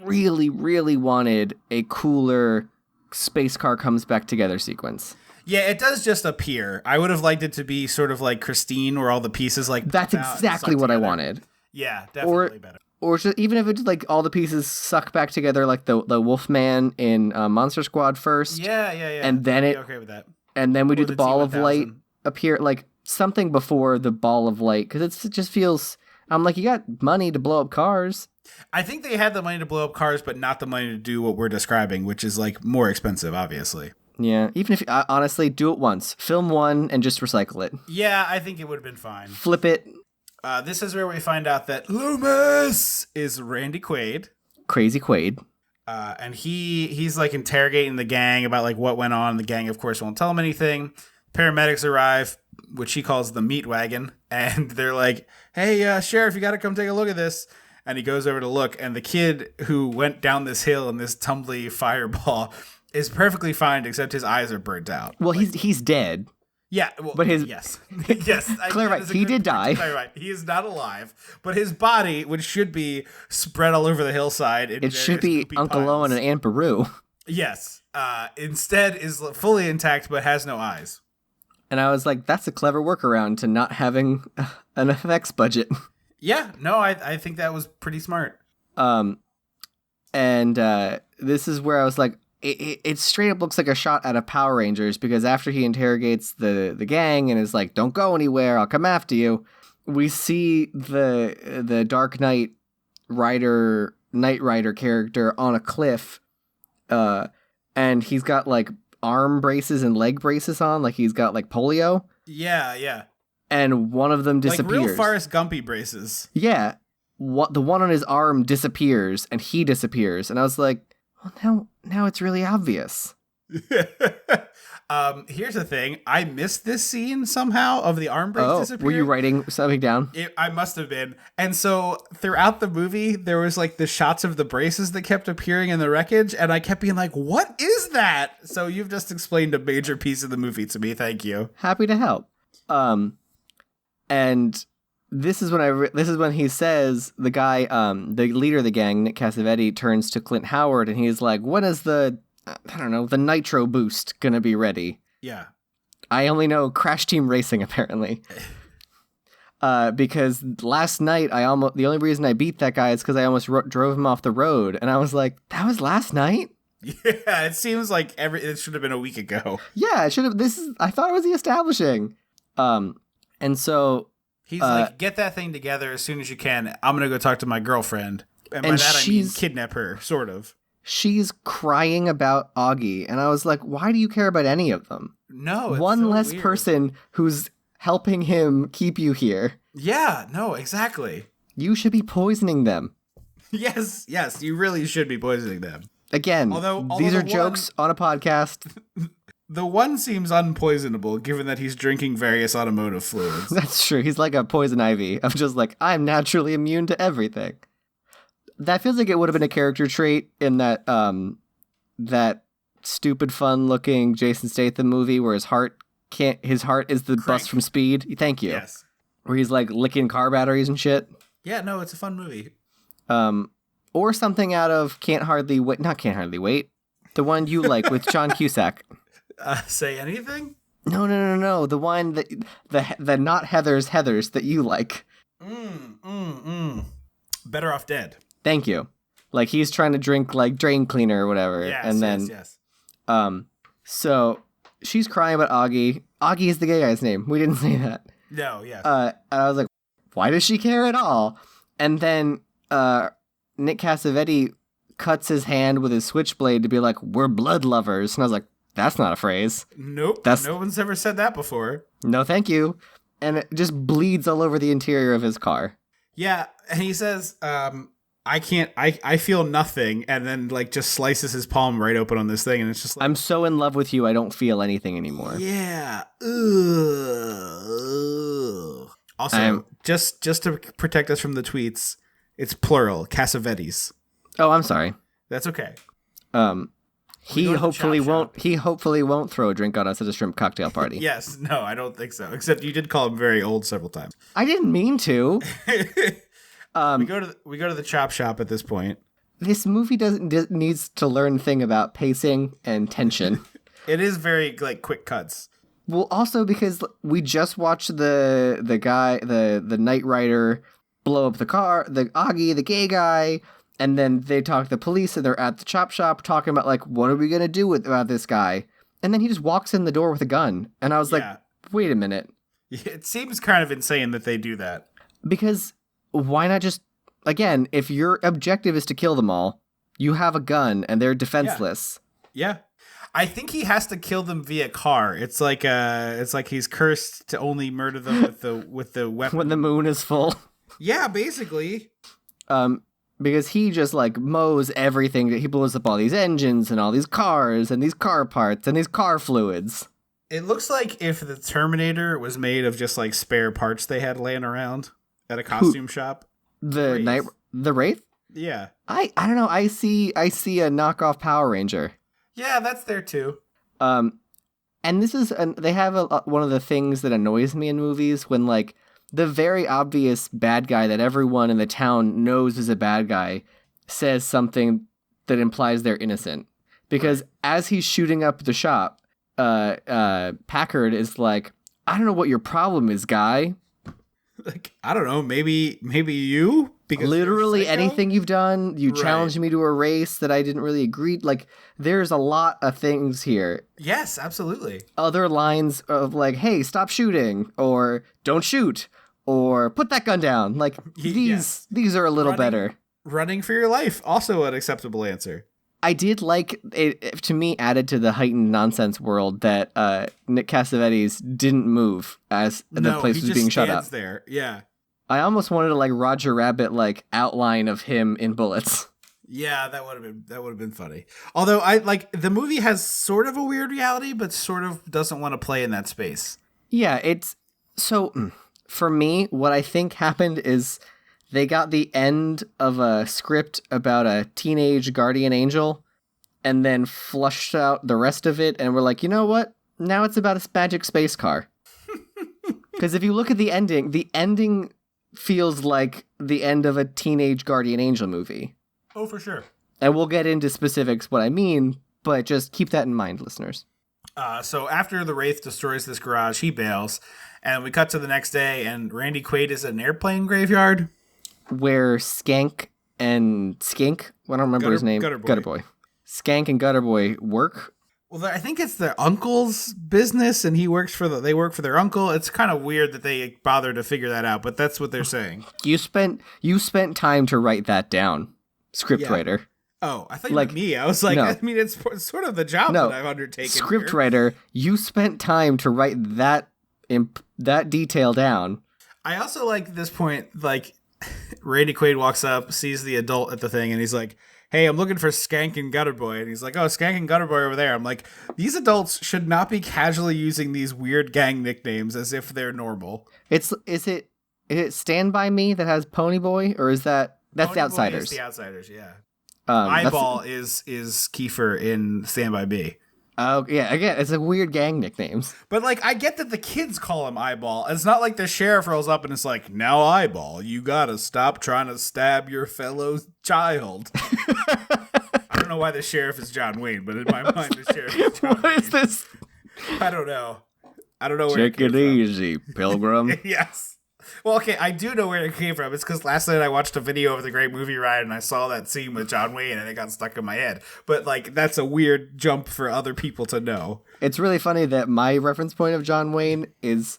B: really, really wanted a cooler space car comes back together sequence.
A: Yeah, it does just appear. I would have liked it to be sort of like Christine, where all the pieces like
B: that's exactly what I wanted.
A: Yeah, definitely better.
B: Or just, even if it's like all the pieces suck back together, like the Wolfman in Monster Squad first.
A: Yeah.
B: And then
A: I'd be okay with that.
B: And then we do the ball of light appear, like something before the ball of light, because it just feels. I'm like, you got money to blow up cars.
A: I think they had the money to blow up cars, but not the money to do what we're describing, which is like more expensive, obviously.
B: Yeah, even if, honestly, do it once. Film one and just recycle it.
A: Yeah, I think it would have been fine.
B: Flip it.
A: This is where we find out that Loomis is Randy Quaid.
B: Crazy Quaid.
A: And he's like interrogating the gang about like what went on. The gang, of course, won't tell him anything. Paramedics arrive, which he calls the meat wagon. And they're like, hey, sheriff, you got to come take a look at this. and he goes over to look, and the kid who went down this hill in this tumbly fireball is perfectly fine, except his eyes are burnt out.
B: Well, he's dead.
A: Yeah, well,
B: but
A: yes.
B: Clarify, he did die.
A: Clarify, he is not alive, but his body, which should be spread all over the hillside,
B: it should be Uncle
A: piles.
B: Owen and Aunt Beru.
A: Yes, instead is fully intact but has no eyes.
B: And I was like, that's a clever workaround to not having an effects budget.
A: Yeah, no, I think that was pretty smart.
B: And this is where I was like, it straight up looks like a shot out of Power Rangers, because after he interrogates the gang and is like, don't go anywhere, I'll come after you, we see the Dark Knight Rider character on a cliff, and he's got like arm braces and leg braces on, like he's got like polio.
A: Yeah.
B: And one of them disappears.
A: Like real Forrest Gumpy braces.
B: Yeah. The one on his arm disappears, and he disappears. And I was like, well, now it's really obvious.
A: Here's the thing. I missed this scene somehow of the arm brace disappearing.
B: Were you writing something down?
A: I must have been. And so throughout the movie, there was like the shots of the braces that kept appearing in the wreckage, and I kept being like, what is that? So you've just explained a major piece of the movie to me. Thank you.
B: Happy to help. And this is when he says, the guy, the leader of the gang, Nick Cassavetti, turns to Clint Howard, and he's like, when is the nitro boost gonna be ready?
A: Yeah.
B: I only know Crash Team Racing, apparently. Because last night, the only reason I beat that guy is because I almost drove him off the road. And I was like, that was last night?
A: Yeah, it seems like it should have been a week ago.
B: Yeah, it should have. I thought it was the establishing. And so
A: he's like, get that thing together as soon as you can. I'm going to go talk to my girlfriend. And by that, I mean kidnap her, sort of.
B: She's crying about Augie. And I was like, why do you care about any of them?
A: No, it's
B: one
A: so
B: less
A: weird.
B: person who's helping him keep you here.
A: Yeah, no, exactly.
B: You should be poisoning them.
A: Yes, you really should be poisoning them.
B: Again, these are jokes on a podcast.
A: The one seems unpoisonable, given that he's drinking various automotive fluids.
B: That's true. He's like a poison ivy of just like, I'm naturally immune to everything. That feels like it would have been a character trait in that that stupid, fun-looking Jason Statham movie where his heart is the bus from Speed. Thank you.
A: Yes.
B: Where he's like licking car batteries and shit.
A: Yeah, no, it's a fun movie.
B: Or something out of Can't Hardly Wait. The one you like with John Cusack.
A: Say anything?
B: No. The one that the not Heathers that you like.
A: Better Off Dead.
B: Thank you. Like he's trying to drink like drain cleaner or whatever.
A: Yes,
B: and then,
A: yes.
B: So she's crying about Augie. Augie is the gay guy's name. We didn't say that.
A: No, yes.
B: And I was like, why does she care at all? And then Nick Cassavetti cuts his hand with his switchblade to be like, we're blood lovers. And I was like, that's not a phrase.
A: Nope. No one's ever said that before.
B: No, thank you. And it just bleeds all over the interior of his car.
A: Yeah. And he says, I feel nothing. And then like just slices his palm right open on this thing. And it's just like,
B: I'm so in love with you. I don't feel anything anymore.
A: Yeah. Ugh. Also, just to protect us from the tweets, it's plural, Cassavettes.
B: Oh, I'm sorry.
A: That's okay.
B: He hopefully won't throw a drink on us at a shrimp cocktail party.
A: Yes, no, I don't think so. Except you did call him very old several times.
B: I didn't mean to.
A: We go to the chop shop at this point.
B: This movie needs to learn a thing about pacing and tension.
A: It is very like quick cuts.
B: Well, also because we just watched the Knight Rider blow up the car, the Augie, the gay guy. And then they talk to the police, and they're at the chop shop talking about, like, what are we going to do about this guy? And then he just walks in the door with a gun. And I was like, wait a minute.
A: It seems kind of insane that they do that.
B: Because why not just, again, if your objective is to kill them all, you have a gun, and they're defenseless.
A: Yeah. I think he has to kill them via car. It's like he's cursed to only murder them with the weapon.
B: When the moon is full.
A: Yeah, basically.
B: Because he just, like, mows everything. He blows up all these engines and all these cars and these car parts and these car fluids.
A: It looks like if the Terminator was made of just, like, spare parts they had laying around at a costume shop.
B: The The Wraith?
A: Yeah.
B: I don't know. I see a knockoff Power Ranger.
A: Yeah, that's there too.
B: And this is they have one of the things that annoys me in movies when like the very obvious bad guy that everyone in the town knows is a bad guy says something that implies they're innocent. Because as he's shooting up the shop, Packard is like, I don't know what your problem is, guy.
A: Like, I don't know, maybe you? Because
B: literally anything you've done, you challenged me to a race that I didn't really agree. Like, there's a lot of things here.
A: Yes, absolutely.
B: Other lines of like, hey, stop shooting, or don't shoot, or put that gun down. Like, these are a little better.
A: Running for your life, also an acceptable answer.
B: I did like it, to me, added to the heightened nonsense world that Nick Cassavetes didn't move as the place was being shut up.
A: There, yeah.
B: I almost wanted to like Roger Rabbit like outline of him in bullets.
A: Yeah, that would have been funny. Although I like the movie has sort of a weird reality, but sort of doesn't want to play in that space.
B: Yeah, it's so for me, what I think happened is they got the end of a script about a teenage guardian angel and then flushed out the rest of it. And we're like, you know what? Now it's about a magic space car. Because if you look at the ending feels like the end of a teenage guardian angel movie.
A: Oh, for sure.
B: And we'll get into specifics what I mean, but just keep that in mind, listeners.
A: So after the Wraith destroys this garage, he bails. And we cut to the next day, and Randy Quaid is at an airplane graveyard.
B: Where Skank and Skink, I don't remember his name. Gutter Boy. Skank and Gutter Boy work. Well,
A: I think it's their uncle's business, and they work for their uncle. It's kind of weird that they bother to figure that out, but that's what they're saying.
B: You spent time to write that down, scriptwriter.
A: Oh, I thought you meant me. I was like, no. I mean, it's sort of the job that I've undertaken.
B: Scriptwriter, you spent time to write that detail down.
A: I also like this point, like, Randy Quaid walks up, sees the adult at the thing, and he's like, hey, I'm looking for Skank and Gutter Boy. And he's like, oh, Skank and Gutter Boy over there. I'm like, these adults should not be casually using these weird gang nicknames as if they're normal.
B: Is it Stand By Me that has Pony Boy, or is that's
A: Pony
B: the Outsiders?
A: Boy is the Outsiders, yeah. Eyeball is Kiefer in Stand By Me.
B: Oh, yeah, again, it's a weird gang nicknames.
A: But, like, I get that the kids call him Eyeball. It's not like the sheriff rolls up and it's like, now Eyeball, you gotta stop trying to stab your fellow child. I don't know why the sheriff is John Wayne, but in my mind, the sheriff is John Wayne.
B: What is this?
A: I don't know where
B: Take it easy, Pilgrim.
A: Yes. Well, okay, I do know where it came from. It's because last night I watched a video of the Great Movie Ride and I saw that scene with John Wayne and it got stuck in my head. But, like, that's a weird jump for other people to know.
B: It's really funny that my reference point of John Wayne is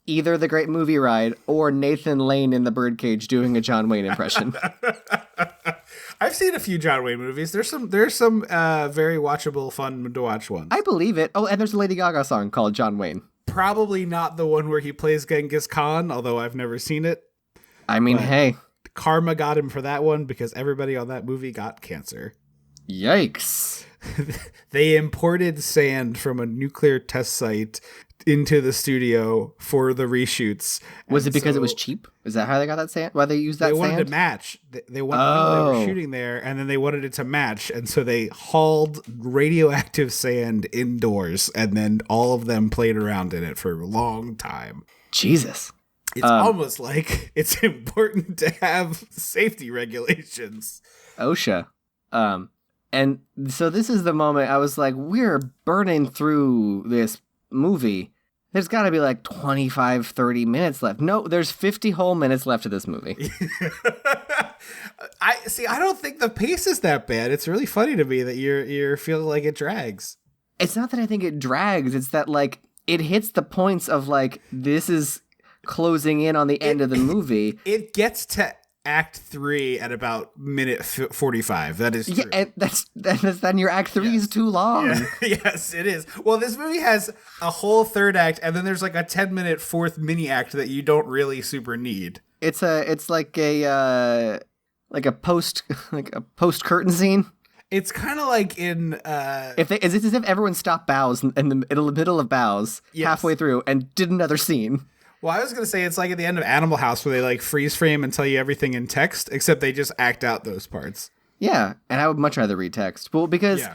B: either the Great Movie Ride or Nathan Lane in the Birdcage doing a John Wayne impression.
A: I've seen a few John Wayne movies. There's some very watchable, fun to watch ones.
B: I believe it. Oh, and there's a Lady Gaga song called John Wayne.
A: Probably not the one where he plays Genghis Khan, although I've never seen it.
B: I mean, hey.
A: Karma got him for that one because everybody on that movie got cancer.
B: Yikes.
A: They imported sand from a nuclear test site into the studio for the reshoots.
B: Was it because it was cheap? Is that how they got that sand? Why they used that sand?
A: They wanted to match. They were shooting there, and then they wanted it to match, and so they hauled radioactive sand indoors, and then all of them played around in it for a long time.
B: Jesus.
A: It's almost like it's important to have safety regulations.
B: OSHA. And so this is the moment I was like, we're burning through this movie. There's got to be like 25, 30 minutes left. No, there's 50 whole minutes left of this movie.
A: I don't think the pace is that bad. It's really funny to me that you're feeling like it drags.
B: It's not that I think it drags. It's that, like, it hits the points of, like, this is closing in on the end of the movie.
A: It gets to Act 3 at about minute 45. That is true.
B: Yeah, then your Act 3 is too long.
A: Yeah. Yes, it is. Well, this movie has a whole third act, and then there's like a 10-minute fourth mini act that you don't really super need.
B: It's like a post curtain scene.
A: It's kind of like in
B: it's as if everyone stopped bows in the middle of bows halfway through and did another scene.
A: Well, I was going to say it's like at the end of Animal House where they like freeze frame and tell you everything in text, except they just act out those parts.
B: Yeah, and I would much rather read text. Well, because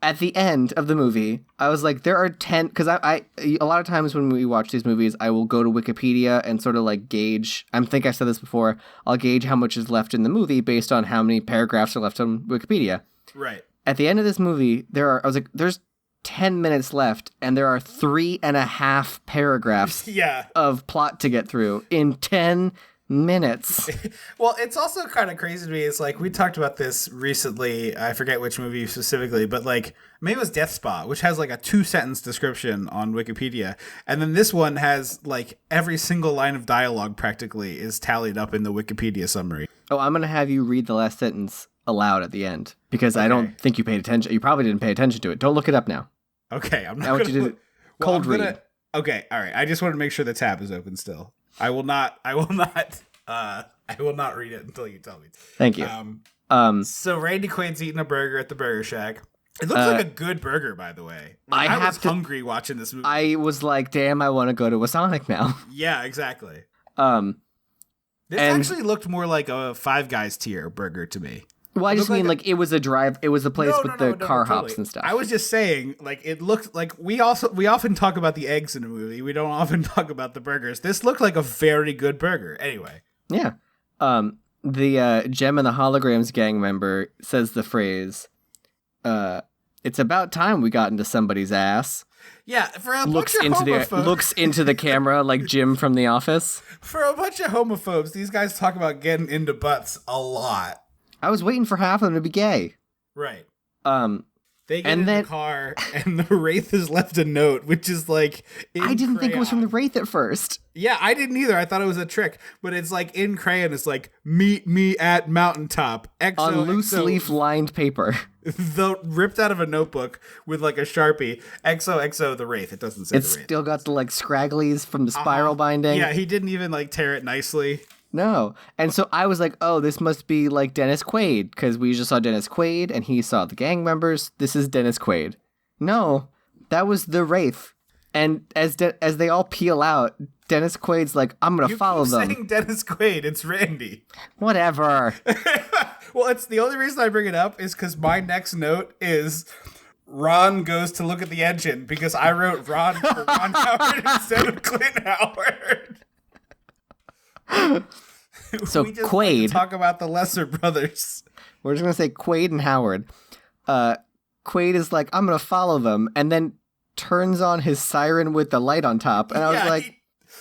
B: at the end of the movie, I was like, there are 10, because I a lot of times when we watch these movies, I will go to Wikipedia and sort of like gauge, I think I said this before, I'll gauge how much is left in the movie based on how many paragraphs are left on Wikipedia.
A: Right.
B: At the end of this movie, there's 10 minutes left, and there are 3.5 paragraphs of plot to get through in 10 minutes.
A: Well, it's also kind of crazy to me. It's like, we talked about this recently. I forget which movie specifically, but like, maybe it was Death Spa, which has like a 2-sentence description on Wikipedia. And then this one has like every single line of dialogue practically is tallied up in the Wikipedia summary.
B: Oh, I'm going to have you read the last sentence aloud at the end, because I don't think you paid attention. You probably didn't pay attention to it. Don't look it up now.
A: Okay, I'm not
B: going to cold read.
A: Okay, all right. I just want to make sure the tab is open still. I will not read it until you tell me.
B: Thank you.
A: So Randy Quaid's eating a burger at the Burger Shack. It looks like a good burger, by the way. I was hungry watching this movie.
B: I was like, damn, I want to go to a Sonic now.
A: Yeah, exactly. This actually looked more like a Five Guys tier burger to me.
B: Well, I just mean like it was a place with the car hops and stuff.
A: I was just saying, like, it looked like we often talk about the eggs in a movie. We don't often talk about the burgers. This looked like a very good burger. Anyway.
B: Yeah. The Gem and the Holograms gang member says the phrase, it's about time we got into somebody's ass.
A: Yeah, for a bunch of homophobes.
B: Looks into the camera like Jim from The Office.
A: For a bunch of homophobes, these guys talk about getting into butts a lot.
B: I was waiting for half of them to be gay.
A: Right. They get in the car, and the Wraith has left a note, which is like
B: I didn't think it was from the Wraith at first.
A: Yeah, I didn't either. I thought it was a trick, but it's like in crayon. It's like, meet me at mountaintop.
B: On loose leaf lined paper.
A: Ripped out of a notebook with like a Sharpie. XOXO the Wraith. It doesn't say
B: it's the Wraith. It's still got the like scragglies from the spiral binding.
A: Yeah, he didn't even like tear it nicely.
B: No. And so I was like, oh, this must be like Dennis Quaid, because we just saw Dennis Quaid and he saw the gang members. This is Dennis Quaid. No, that was the Wraith. And as they all peel out, Dennis Quaid's like, I'm going to follow them.
A: You're saying Dennis Quaid. It's Randy.
B: Whatever.
A: Well, it's the only reason I bring it up is because my next note is Ron goes to look at the engine, because I wrote Ron for Ron Howard instead of Clint Howard.
B: So Quaid,
A: like talk about the lesser brothers.
B: We're just gonna say Quaid and Howard. Quaid is like, I'm gonna follow them, and then turns on his siren with the light on top, and I was like,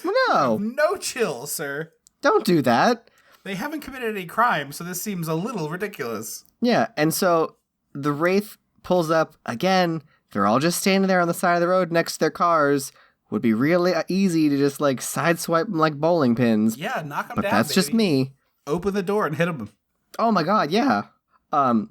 A: no chill, sir.
B: Don't do that.
A: They haven't committed any crime, so this seems a little ridiculous.
B: Yeah, and so the Wraith pulls up again. They're all just standing there on the side of the road next to their cars. Would be really easy to just like sideswipe them like bowling pins.
A: Yeah, knock them
B: but
A: down.
B: But that's just me.
A: Open the door and hit them.
B: Oh my god, yeah. And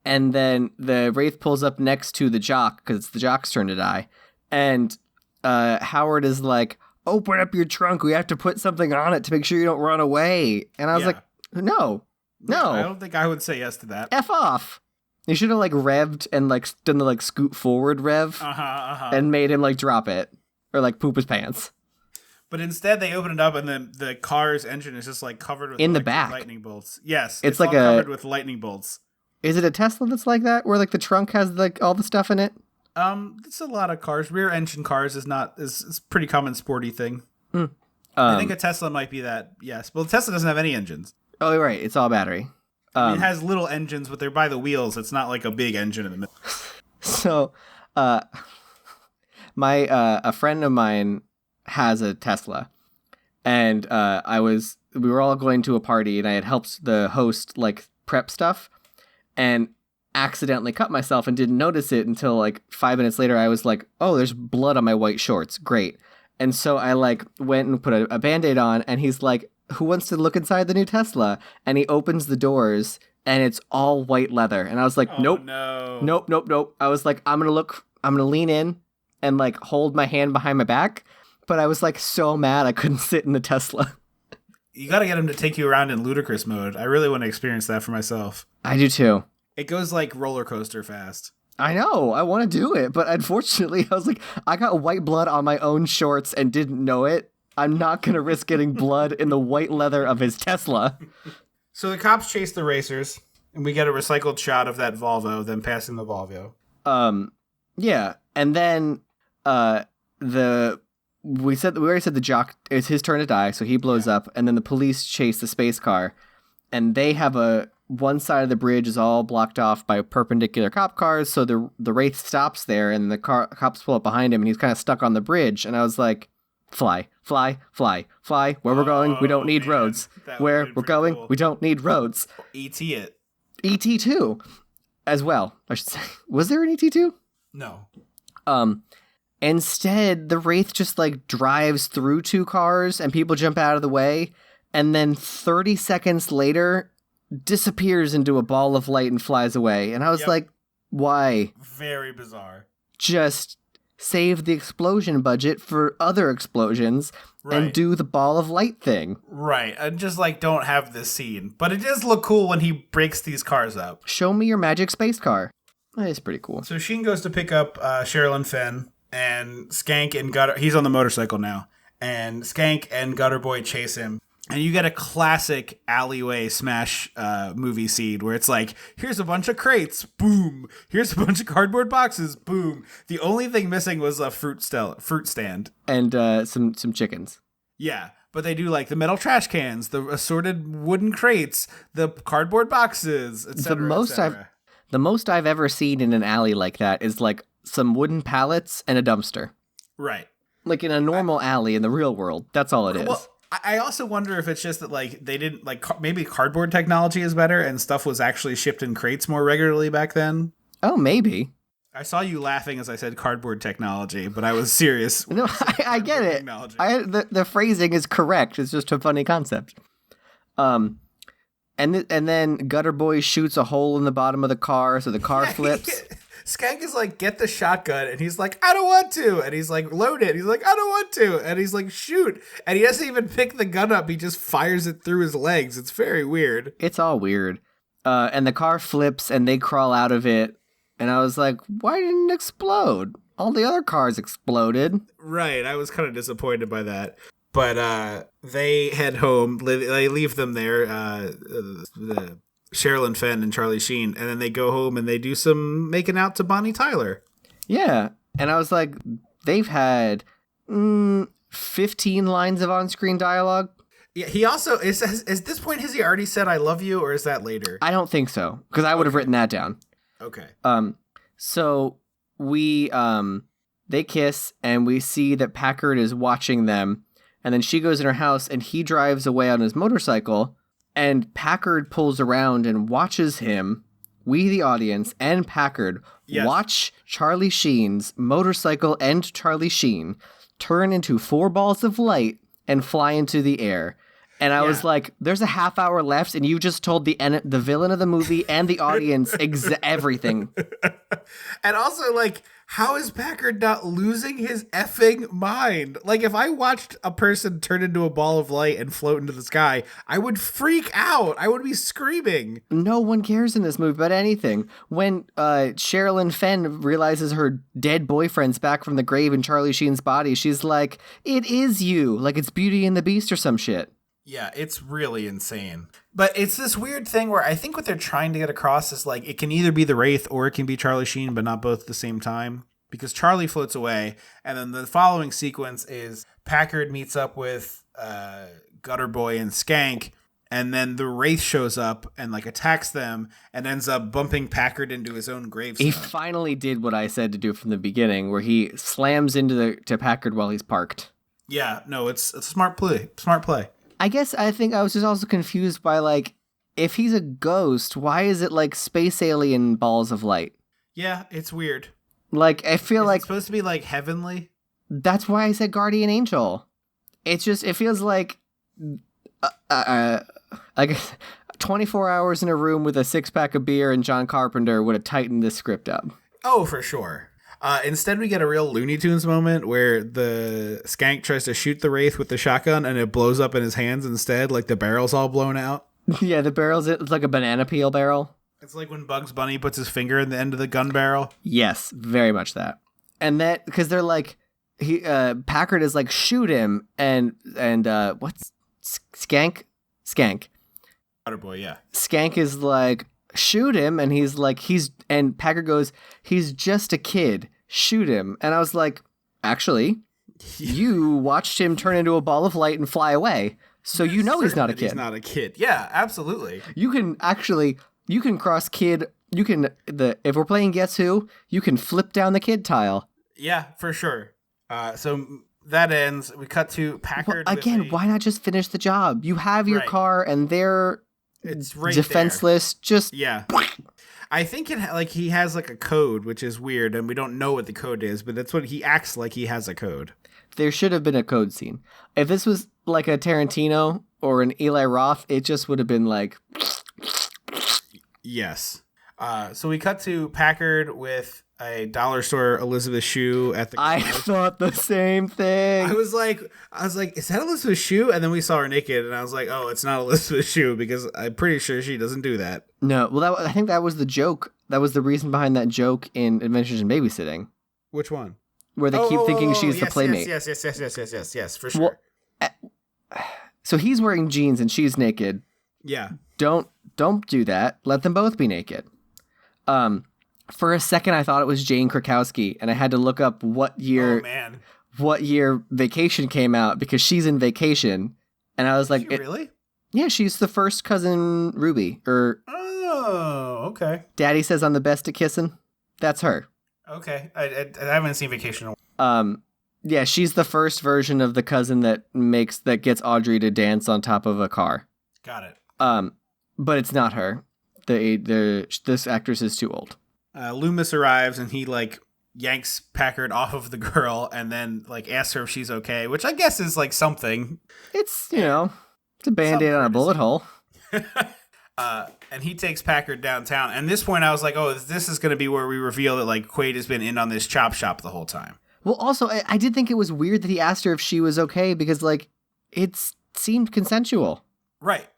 B: then the Wraith pulls up next to the jock, because it's the jock's turn to die. And Howard is like, open up your trunk. We have to put something on it to make sure you don't run away. And I was like, no.
A: I don't think I would say yes to that.
B: F off. You should have like revved and like done the like scoot forward rev and made him like drop it. Or like poop his pants.
A: But instead they open it up and then the car's engine is just like covered with
B: in the back
A: lightning bolts. Yes,
B: it's like
A: all covered with lightning bolts.
B: Is it a Tesla that's like that, where like the trunk has like all the stuff in it?
A: It's a lot of cars. Rear engine cars is pretty common sporty thing.
B: I
A: think a Tesla might be that. Yes, well, Tesla doesn't have any engines.
B: Oh, right, it's all battery.
A: It has little engines, but they're by the wheels. It's not like a big engine in the middle.
B: So, a friend of mine has a Tesla, and we were all going to a party, and I had helped the host like prep stuff, and accidentally cut myself and didn't notice it until like 5 minutes later. I was like, oh, there's blood on my white shorts. Great. And so I like went and put a Band-Aid on, and he's like, who wants to look inside the new Tesla? And he opens the doors, and it's all white leather. And I was like, nope. I was like, I'm going to lean in and like hold my hand behind my back. But I was like so mad I couldn't sit in the Tesla.
A: You got to get him to take you around in ludicrous mode. I really want to experience that for myself.
B: I do too.
A: It goes like roller coaster fast.
B: I know. I want to do it. But unfortunately, I was like, I got white blood on my own shorts and didn't know it. I'm not going to risk getting blood in the white leather of his Tesla.
A: So the cops chase the racers, and we get a recycled shot of that Volvo, them passing the Volvo.
B: Yeah, and then we already said the jock, it's his turn to die, so he blows up, and then the police chase the space car, and they have one side of the bridge is all blocked off by perpendicular cop cars, so the Wraith stops there, and the cops pull up behind him, and he's kind of stuck on the bridge, and I was like, fly, fly, fly, fly, where we're going, we don't need roads. Where we're going, cool. We don't need roads.
A: E.T. it.
B: E.T. 2 as well, I should say. Was there an E.T. 2?
A: No.
B: Instead, the Wraith just like drives through two cars and people jump out of the way, and then 30 seconds later disappears into a ball of light and flies away. And I was like, why?
A: Very bizarre.
B: Just save the explosion budget for other explosions and do the ball of light thing.
A: Right. And just like don't have this scene. But it does look cool when he breaks these cars up.
B: Show me your magic space car. It's pretty cool.
A: So Sheen goes to pick up Sherilynn Fenn, and Skank and Gutter, he's on the motorcycle now, and Skank and Gutter Boy chase him. And you get a classic alleyway smash movie scene where it's like, here's a bunch of crates, boom. Here's a bunch of cardboard boxes, boom. The only thing missing was a fruit stand.
B: And some chickens.
A: Yeah, but they do like the metal trash cans, the assorted wooden crates, the cardboard boxes, etc.
B: The most I've ever seen in an alley like that is like some wooden pallets and a dumpster.
A: Right.
B: Like in a normal alley in the real world. That's all it is.
A: Well, I also wonder if it's just that like they didn't like maybe cardboard technology is better and stuff was actually shipped in crates more regularly back then.
B: Oh, maybe.
A: I saw you laughing as I said cardboard technology, but I was serious.
B: No, I get it. The phrasing is correct. It's just a funny concept. And then Gutter Boy shoots a hole in the bottom of the car, so the car flips.
A: Skank is like, get the shotgun, and he's like, I don't want to, and he's like, load it, he's like, I don't want to, and he's like, shoot, and he doesn't even pick the gun up, he just fires it through his legs. It's very weird.
B: It's all weird. And the car flips, and they crawl out of it, and I was like, why didn't it explode? All the other cars exploded.
A: Right, I was kind of disappointed by that. But they head home. They leave them there, Sherilynn Fenn and Charlie Sheen, and then they go home and they do some making out to Bonnie Tyler.
B: Yeah, and I was like, they've had 15 lines of on-screen dialogue.
A: Yeah, he also, is this point, has he already said I love you, or is that later?
B: I don't think so, because I would have written that down.
A: Okay.
B: So they kiss, and we see that Packard is watching them. And then she goes in her house, and he drives away on his motorcycle, and Packard pulls around and watches him, we the audience, and Packard watch Charlie Sheen's motorcycle and Charlie Sheen turn into 4 balls of light and fly into the air. And I was like, there's a half hour left, and you just told the villain of the movie and the audience everything.
A: And also, like, how is Packard not losing his effing mind? Like, if I watched a person turn into a ball of light and float into the sky, I would freak out. I would be screaming.
B: No one cares in this movie about anything. When Sherilynn Fenn realizes her dead boyfriend's back from the grave in Charlie Sheen's body, she's like, it is you. Like, it's Beauty and the Beast or some shit.
A: Yeah, it's really insane. But it's this weird thing where I think what they're trying to get across is like it can either be the Wraith or it can be Charlie Sheen, but not both at the same time. Because Charlie floats away, and then the following sequence is Packard meets up with Gutter Boy and Skank, and then the Wraith shows up and like attacks them and ends up bumping Packard into his own gravestone.
B: He finally did what I said to do from the beginning, where he slams into Packard while he's parked.
A: Yeah, no, it's a smart play. Smart play.
B: I think I was just also confused by, like, if he's a ghost, why is it, like, space alien balls of light?
A: Yeah, it's weird.
B: Like, I feel like...
A: It's supposed to be, like, heavenly?
B: That's why I said guardian angel. It's just, it feels like... I guess 24 hours in a room with a 6-pack of beer and John Carpenter would have tightened this script up.
A: Oh, for sure. Instead, we get a real Looney Tunes moment where the Skank tries to shoot the Wraith with the shotgun and it blows up in his hands instead, like the barrel's all blown out.
B: Yeah, the barrel's it's like a banana peel barrel.
A: It's like when Bugs Bunny puts his finger in the end of the gun barrel.
B: Yes, very much that. And that, because they're like, Packard is like, shoot him, and what's Skank?
A: Waterboy, yeah.
B: Skank is like, shoot him, and he's like, and Packard goes, he's just a kid, shoot him. And I was like, actually, you watched him turn into a ball of light and fly away, so you know he's not a kid.
A: He's not a kid. Yeah, absolutely.
B: You can cross kid. If we're playing Guess Who, you can flip down the kid tile.
A: Yeah, for sure. So that ends. We cut to Packard.
B: Well, again, why not just finish the job? You have your car, and it's right defenseless. There. Just
A: I think he has like a code, which is weird, and we don't know what the code is, but that's what he acts like. He has a code.
B: There should have been a code scene. If this was like a Tarantino or an Eli Roth, it just would have been like.
A: Yes. So we cut to Packard with a dollar store Elizabeth Shue at the.
B: I thought the same thing.
A: I was like, is that Elizabeth Shue? And then we saw her naked, and I was like, oh, it's not Elizabeth Shue because I'm pretty sure she doesn't do that.
B: No, well, I think that was the joke. That was the reason behind that joke in Adventures in Babysitting.
A: Which one?
B: Where they keep thinking she's the playmate.
A: Yes, for sure.
B: Well, so he's wearing jeans and she's naked.
A: Yeah.
B: Don't do that. Let them both be naked. For a second, I thought it was Jane Krakowski, and I had to look up what year Vacation came out because she's in Vacation, and I was like,
A: really?
B: Yeah, she's the first cousin Ruby.
A: Oh, okay.
B: Daddy says I'm the best at kissing. That's her.
A: Okay, I haven't seen Vacation.
B: Yeah, she's the first version of the cousin that gets Audrey to dance on top of a car.
A: Got it.
B: But it's not her. This actress is too old.
A: Loomis arrives and he like yanks Packard off of the girl and then like asks her if she's okay, which I guess is like something.
B: It's it's a Band-Aid on a bullet hole.
A: And he takes Packard downtown. And at this point, I was like, oh, this is going to be where we reveal that like Quaid has been in on this chop shop the whole time.
B: Well, also, I did think it was weird that he asked her if she was okay because like it seemed consensual.
A: Right.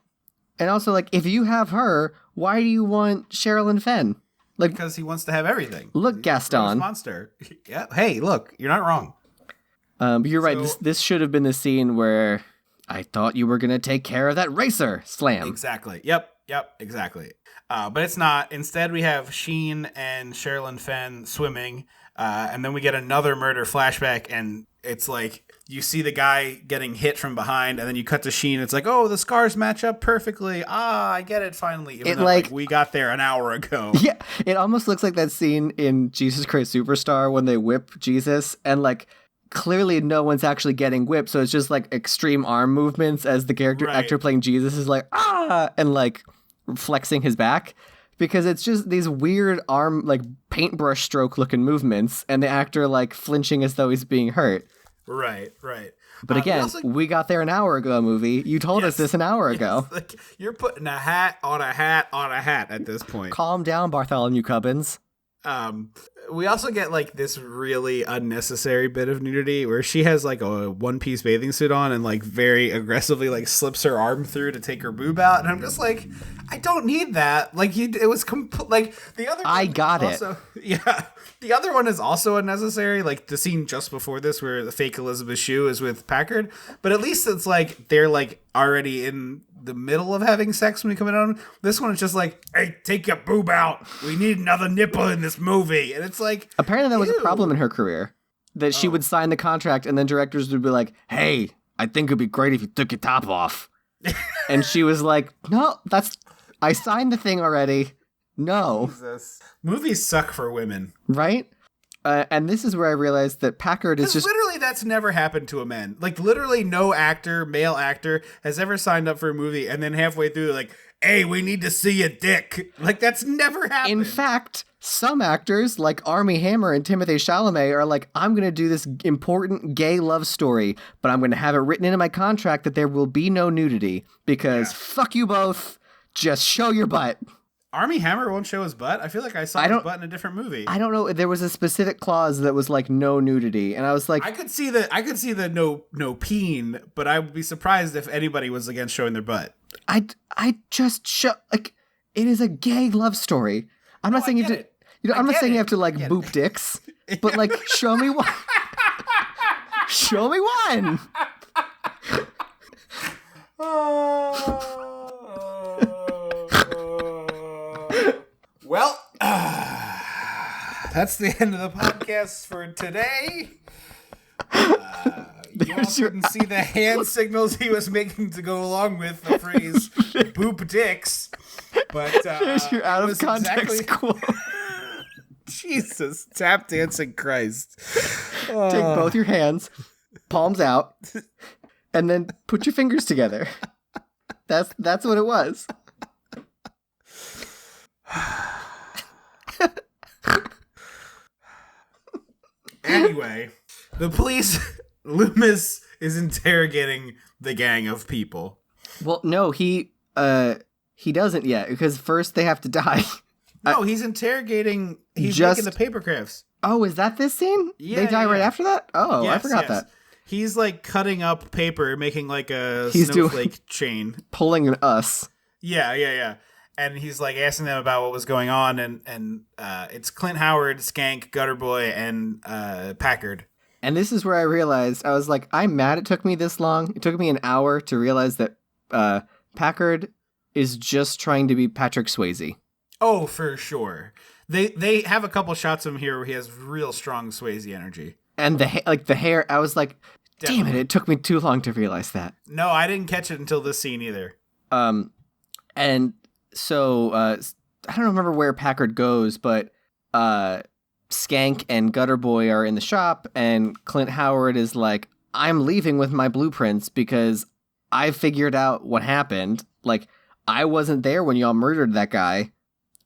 B: And also, like, if you have her, why do you want Sherilynn Fenn? Like,
A: because he wants to have everything.
B: Look, Gaston.
A: Monster. Yeah. Hey, look, you're not wrong.
B: But you're right. This should have been the scene where I thought you were going to take care of that racer. Slam.
A: Exactly. Yep, exactly. But it's not. Instead, we have Sheen and Sherilynn Fenn swimming. And then we get another murder flashback, and it's like you see the guy getting hit from behind, and then you cut to Sheen. It's like, oh, the scars match up perfectly. I get it finally. Even though, like, we got there an hour ago.
B: Yeah, it almost looks like that scene in Jesus Christ Superstar when they whip Jesus, and like clearly no one's actually getting whipped, so it's just like extreme arm movements as the actor playing Jesus is like and like flexing his back. Because it's just these weird arm, like, paintbrush stroke looking movements, and the actor, like, flinching as though he's being hurt.
A: Right.
B: But again, we got there an hour ago, movie. You told us this an hour ago.
A: Like, you're putting a hat on a hat on a hat at this point.
B: Calm down, Bartholomew Cubbins.
A: We also get, like, this really unnecessary bit of nudity where she has, like, a one-piece bathing suit on and, like, very aggressively, like, slips her arm through to take her boob out. And I'm just like, I don't need that. Like, it was like, the other
B: I got
A: also, it. Yeah. The other one is also unnecessary, like, the scene just before this where the fake Elizabeth Shue is with Packard. But at least it's, like, they're, like, already in the middle of having sex when we come in on. This one is just like, hey, take your boob out. We need another nipple in this movie. And it's like,
B: apparently that was a problem in her career, that she would sign the contract and then directors would be like, hey, I think it'd be great if you took your top off. And she was like, no, I signed the thing already. No.
A: Jesus. Movies suck for women.
B: Right? And this is where I realized that Packard is just...
A: Literally, that's never happened to a man. Like, literally no male actor, has ever signed up for a movie and then halfway through, like, hey, we need to see a dick. Like, that's never happened.
B: In fact, some actors, like Armie Hammer and Timothée Chalamet, are like, I'm going to do this important gay love story, but I'm going to have it written into my contract that there will be no nudity, because fuck you both, just show your butt.
A: Armie Hammer won't show his butt? I feel like I saw his butt in a different movie.
B: I don't know. There was a specific clause that was like no nudity, and I was like,
A: I could see the no peen, but I would be surprised if anybody was against showing their butt.
B: I just show, like, it is a gay love story. I'm not saying you have to, I'm not saying you have to like boop dicks, but like show me what. Show me one.
A: Well, that's the end of the podcast for today. You all couldn't see the hand signals he was making to go along with the phrase "boop dicks," but
B: There's your out of context quote.
A: Jesus, tap dancing Christ!
B: Take both your hands, palms out, and then put your fingers together. That's what it was.
A: Anyway, the police, Loomis is interrogating the gang of people.
B: Well, no, he doesn't yet, because first they have to die.
A: No, he's interrogating. He's making the paper crafts.
B: Oh, is that this scene?
A: Yeah,
B: they die right after that? Oh, yes, I forgot that.
A: He's like cutting up paper, making like a snowflake chain.
B: Pulling an us.
A: Yeah. And he's like asking them about what was going on, and it's Clint Howard, Skank, Gutter Boy, and Packard.
B: And this is where I realized, I was like, I'm mad it took me this long. It took me an hour to realize that Packard is just trying to be Patrick Swayze.
A: Oh, for sure. They have a couple shots of him here where he has real strong Swayze energy. And
B: the hair, I was like, Damn it took me too long to realize that.
A: No, I didn't catch it until this scene either.
B: And so I don't remember where Packard goes, but Skank and Gutter Boy are in the shop, and Clint Howard is like, I'm leaving with my blueprints because I figured out what happened. Like, I wasn't there when y'all murdered that guy.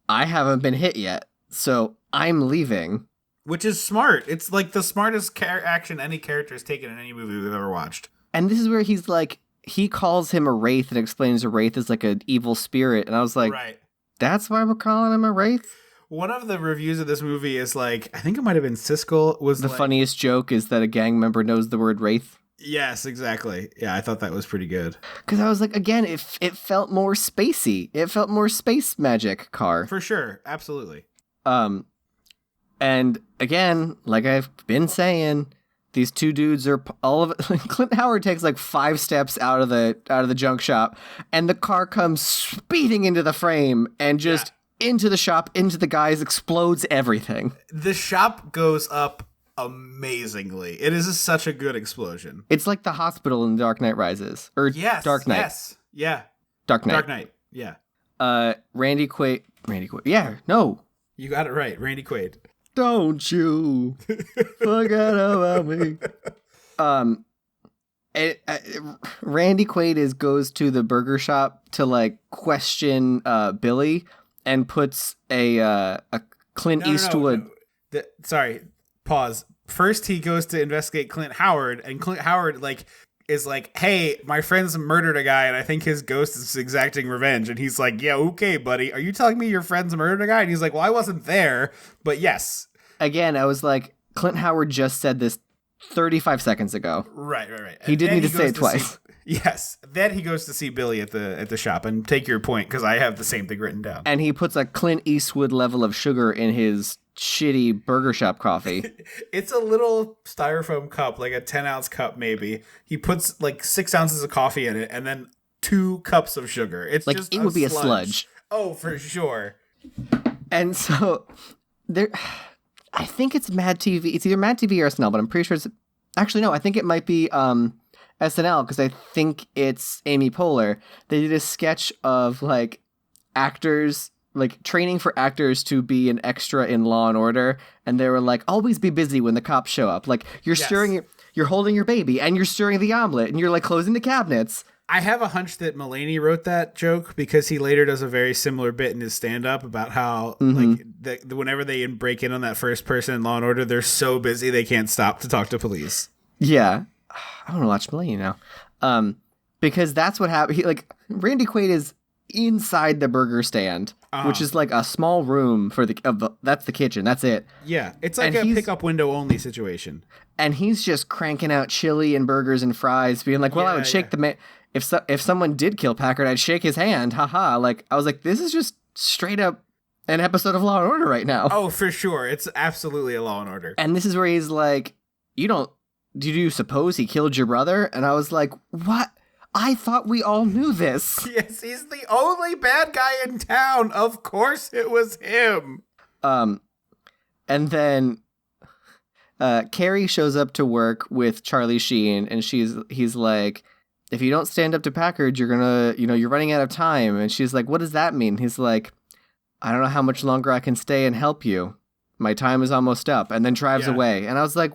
B: I haven't been hit yet, so I'm leaving.
A: Which is smart. It's like the smartest action any character has taken in any movie we've ever watched.
B: And this is where he's like, he calls him a Wraith and explains a Wraith is like an evil spirit. And I was like,
A: right.
B: That's why we're calling him a Wraith?
A: One of the reviews of this movie is like, I think it might have been Siskel was
B: the funniest joke is that a gang member knows the word Wraith.
A: Yes, exactly. Yeah, I thought that was pretty good.
B: Because I was like, again, it felt more spacey. It felt more space magic car.
A: For sure. Absolutely.
B: And again, like I've been saying, these two dudes are all of it. Clint Howard takes like 5 steps out of the junk shop, and the car comes speeding into the frame and just into the shop, into the guys, explodes everything.
A: The shop goes up amazingly. It is such a good explosion.
B: It's like the hospital in Dark Knight Rises. Or Dark Knight.
A: Yes. Yeah.
B: Dark Knight.
A: Dark Knight. Yeah.
B: Randy Quaid. Yeah, no.
A: You got it right. Randy Quaid.
B: Don't you forget about me. Randy Quaid goes to the burger shop to like question Billy and puts a Clint Eastwood.
A: No. Sorry, pause. First, he goes to investigate Clint Howard, and Clint Howard is like, "Hey, my friend's murdered a guy, and I think his ghost is exacting revenge." And he's like, "Yeah, okay, buddy. Are you telling me your friend's murdered a guy?" And he's like, "Well, I wasn't there, but yes."
B: Again, I was like, Clint Howard just said this 35 seconds ago.
A: Right.
B: He didn't need to say it twice.
A: Yes. Then he goes to see Billy at the shop, and take your point, because I have the same thing written down.
B: And he puts a Clint Eastwood level of sugar in his shitty burger shop coffee.
A: It's a little styrofoam cup, like a 10-ounce cup maybe. He puts like 6 ounces of coffee in it, and then 2 cups of sugar. It's
B: like
A: just
B: it would be a sludge.
A: Oh, for sure.
B: And so there, I think it's Mad TV. It's either Mad TV or SNL, but I'm pretty sure it's actually no. I think it might be SNL, because I think it's Amy Poehler. They did a sketch of like actors, like training for actors to be an extra in Law and Order, and they were like, always be busy when the cops show up. Like you're stirring, you're holding your baby, and you're stirring the omelet, and you're like closing the cabinets.
A: I have a hunch that Mulaney wrote that joke, because he later does a very similar bit in his stand-up about how like whenever they break in on that first person in Law and Order, they're so busy they can't stop to talk to police.
B: Yeah. I want to watch Mulaney now. Because that's what happened. Randy Quaid is inside the burger stand, which is like a small room for that's the kitchen. That's it.
A: Yeah. It's like a pickup window only situation.
B: And he's just cranking out chili and burgers and fries, being like, well, I would shake the man. If someone did kill Packard, I'd shake his hand. Haha. Like, I was like, this is just straight up an episode of Law and Order right now.
A: Oh, for sure. It's absolutely a Law and Order.
B: And this is where he's like, you don't did you suppose he killed your brother? And I was like, what? I thought we all knew this.
A: Yes, he's the only bad guy in town. Of course it was him.
B: And then Carrie shows up to work with Charlie Sheen, and he's like, if you don't stand up to Packard, you're gonna, you're running out of time. And she's like, what does that mean? He's like, I don't know how much longer I can stay and help you. My time is almost up. And then drives away. And I was like,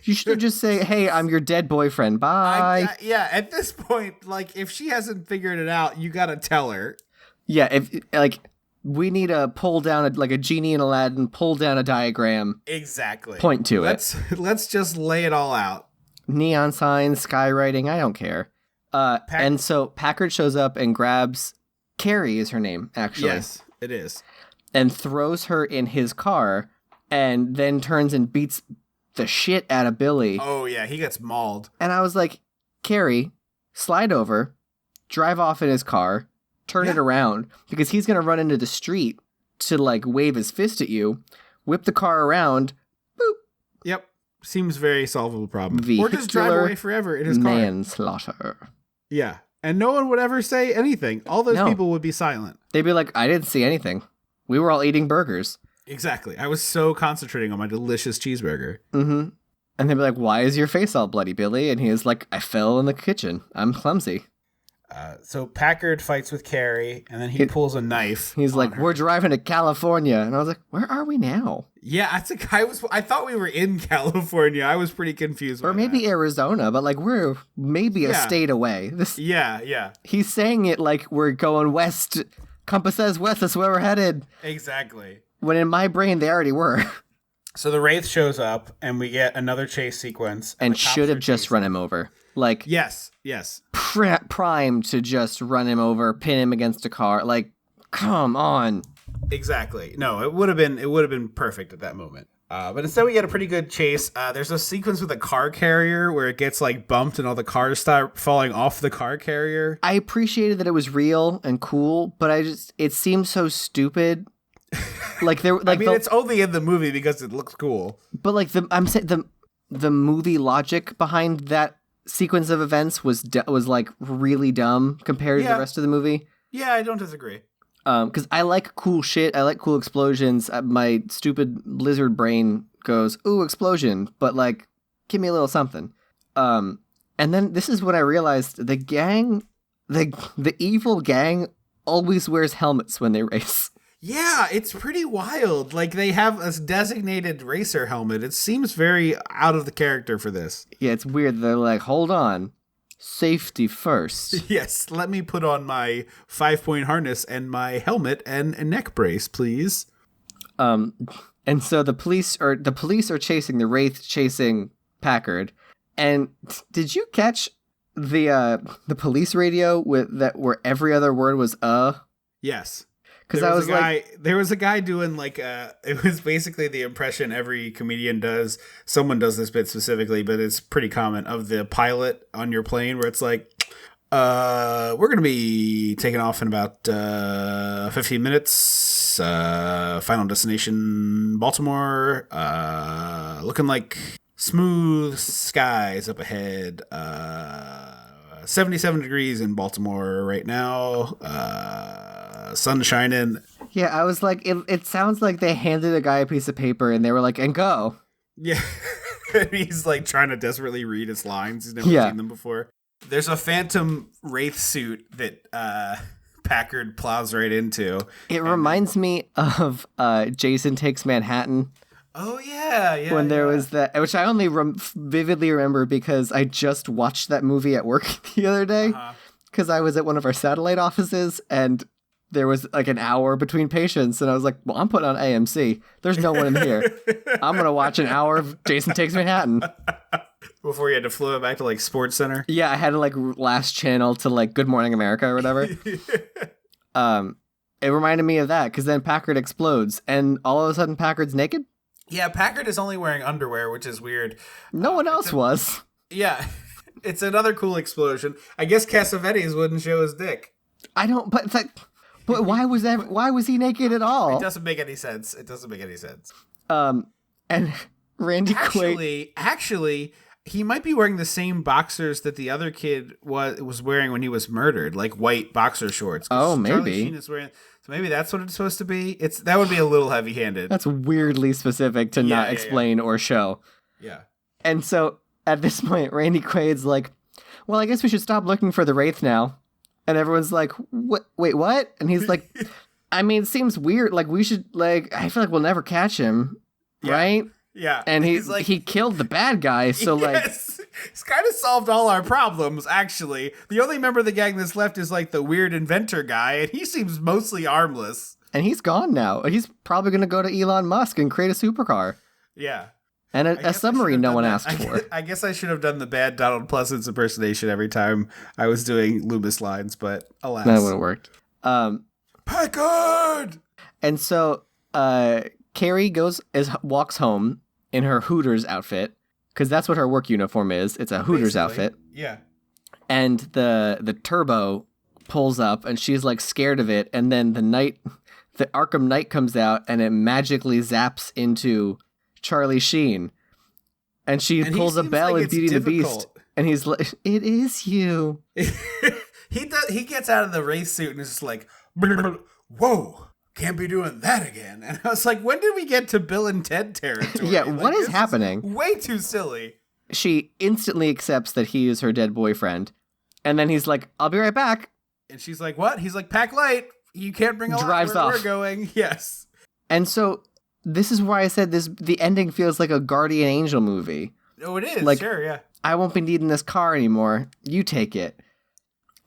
B: you should just say, hey, I'm your dead boyfriend. Bye.
A: At this point, like, if she hasn't figured it out, you gotta tell her.
B: Yeah, if, like, we need to pull down, like a genie in Aladdin, pull down a diagram.
A: Exactly.
B: Point to it.
A: Let's just lay it all out.
B: Neon signs, skywriting, I don't care. And so Packard shows up and grabs, Carrie is her name, actually.
A: Yes, it is.
B: And throws her in his car, and then turns and beats the shit out of Billy.
A: Oh, yeah, he gets mauled.
B: And I was like, Carrie, slide over, drive off in his car, turn it around, because he's going to run into the street to, like, wave his fist at you, whip the car around, boop.
A: Yep. Seems very solvable problem.
B: Vehicular
A: or just drive away forever in his car.
B: Manslaughter.
A: Yeah. And no one would ever say anything. All those people would be silent.
B: They'd be like, I didn't see anything. We were all eating burgers.
A: Exactly. I was so concentrating on my delicious cheeseburger.
B: Mm-hmm. And they'd be like, why is your face all bloody, Billy? And he was like, I fell in the kitchen. I'm clumsy.
A: So Packard fights with Carrie, and then he pulls a knife.
B: He's like, we're driving to California. And I was like, where are we now?
A: Yeah, I thought we were in California. I was pretty confused.
B: Or maybe Arizona, but like we're maybe a state away.
A: Yeah.
B: He's saying it like we're going west. Compass says west, that's where we're headed.
A: Exactly.
B: When in my brain, they already were.
A: So the Wraith shows up, and we get another chase sequence.
B: And should have just run him over. Like,
A: yes.
B: Primed to just run him over, pin him against a car. Like, come on.
A: Exactly. No, it would have been perfect at that moment. But instead, we get a pretty good chase. There's a sequence with a car carrier where it gets like bumped, and all the cars start falling off the car carrier.
B: I appreciated that it was real and cool, but it seemed so stupid. Like there, like
A: it's only in the movie because it looks cool.
B: But like I'm saying the movie logic behind that sequence of events was like really dumb compared to the rest of the movie.
A: Yeah, I don't disagree.
B: Because I like cool shit. I like cool explosions. My stupid lizard brain goes, ooh, explosion. But like, give me a little something. And then this is when I realized the gang, the evil gang always wears helmets when they race.
A: Yeah, it's pretty wild. Like, they have a designated racer helmet. It seems very out of the character for this.
B: Yeah, it's weird. They're like, hold on. Safety first.
A: Yes, let me put on my 5-point harness and my helmet and a neck brace, please.
B: And so the police are chasing the Wraith, chasing Packard. And did you catch the police radio where every other word was
A: Yes.
B: Because I was
A: there was a guy doing like it was basically the impression every comedian does. Someone does this bit specifically, but it's pretty common, of the pilot on your plane where it's like, we're gonna be taking off in about 15 minutes. Final destination Baltimore. Looking like smooth skies up ahead. 77 degrees in Baltimore right now. Sun shining.
B: Yeah, I was like, it sounds like they handed a guy a piece of paper and they were like, and go.
A: Yeah. He's like trying to desperately read his lines. He's never seen them before. There's a phantom Wraith suit that Packard plows right into.
B: It reminds me of Jason Takes Manhattan.
A: Oh, yeah.
B: When there was that, which I only vividly remember because I just watched that movie at work the other day. Because I was at one of our satellite offices and there was like an hour between patients. And I was like, well, I'm putting on AMC. There's no one in here. I'm going to watch an hour of Jason Takes Manhattan.
A: Before you had to flow it back to like Sports Center.
B: Yeah, I had to like last channel to like Good Morning America or whatever. It reminded me of that because then Packard explodes and all of a sudden Packard's naked.
A: Yeah, Packard is only wearing underwear, which is weird.
B: No one else was.
A: Yeah, it's another cool explosion. I guess Cassavettes wouldn't show his dick.
B: I don't, but it's like, but why was he naked at all?
A: It doesn't make any sense.
B: And Randy Quaid.
A: Actually, he might be wearing the same boxers that the other kid was wearing when he was murdered, like white boxer shorts.
B: Oh, maybe.
A: Charlie Sheen is wearing, so maybe that's what it's supposed to be. That would be a little heavy-handed.
B: That's weirdly specific to not explain or show.
A: Yeah.
B: And so at this point, Randy Quaid's like, well, I guess we should stop looking for the Wraith now. And everyone's like, what? Wait, what? And he's like, I mean, it seems weird. Like, we should, like, I feel like we'll never catch him, right?
A: Yeah.
B: And he's like, he killed the bad guy, so
A: yes. He's kind of solved all our problems, actually. The only member of the gang that's left is, like, the weird inventor guy, and he seems mostly harmless.
B: And he's gone now. He's probably going to go to Elon Musk and create a supercar.
A: Yeah.
B: And a submarine no one asked for.
A: I guess I should have done the bad Donald Pleasance impersonation every time I was doing Loomis lines, but alas.
B: That would have worked.
A: Packard!
B: And so Carrie walks home in her Hooters outfit, because that's what her work uniform is. It's a Hooters outfit.
A: Yeah.
B: And the turbo pulls up, and she's like scared of it. And then the Arkham Knight comes out, and it magically zaps into Charlie Sheen. And she pulls a bell in Beauty and the Beast. And he's like, it is you.
A: He gets out of the Wraith suit and is just like, whoa, can't be doing that again. And I was like, when did we get to Bill and Ted territory?
B: Yeah, what is happening?
A: Way too silly.
B: She instantly accepts that he is her dead boyfriend. And then he's like, I'll be right back.
A: And she's like, what? He's like, pack light. You can't bring a lot
B: Drives
A: where
B: off.
A: we're going. Yes.
B: And so this is why I said the ending feels like a Guardian Angel movie.
A: Oh, it is.
B: Like,
A: sure, yeah.
B: I won't be needing this car anymore. You take it.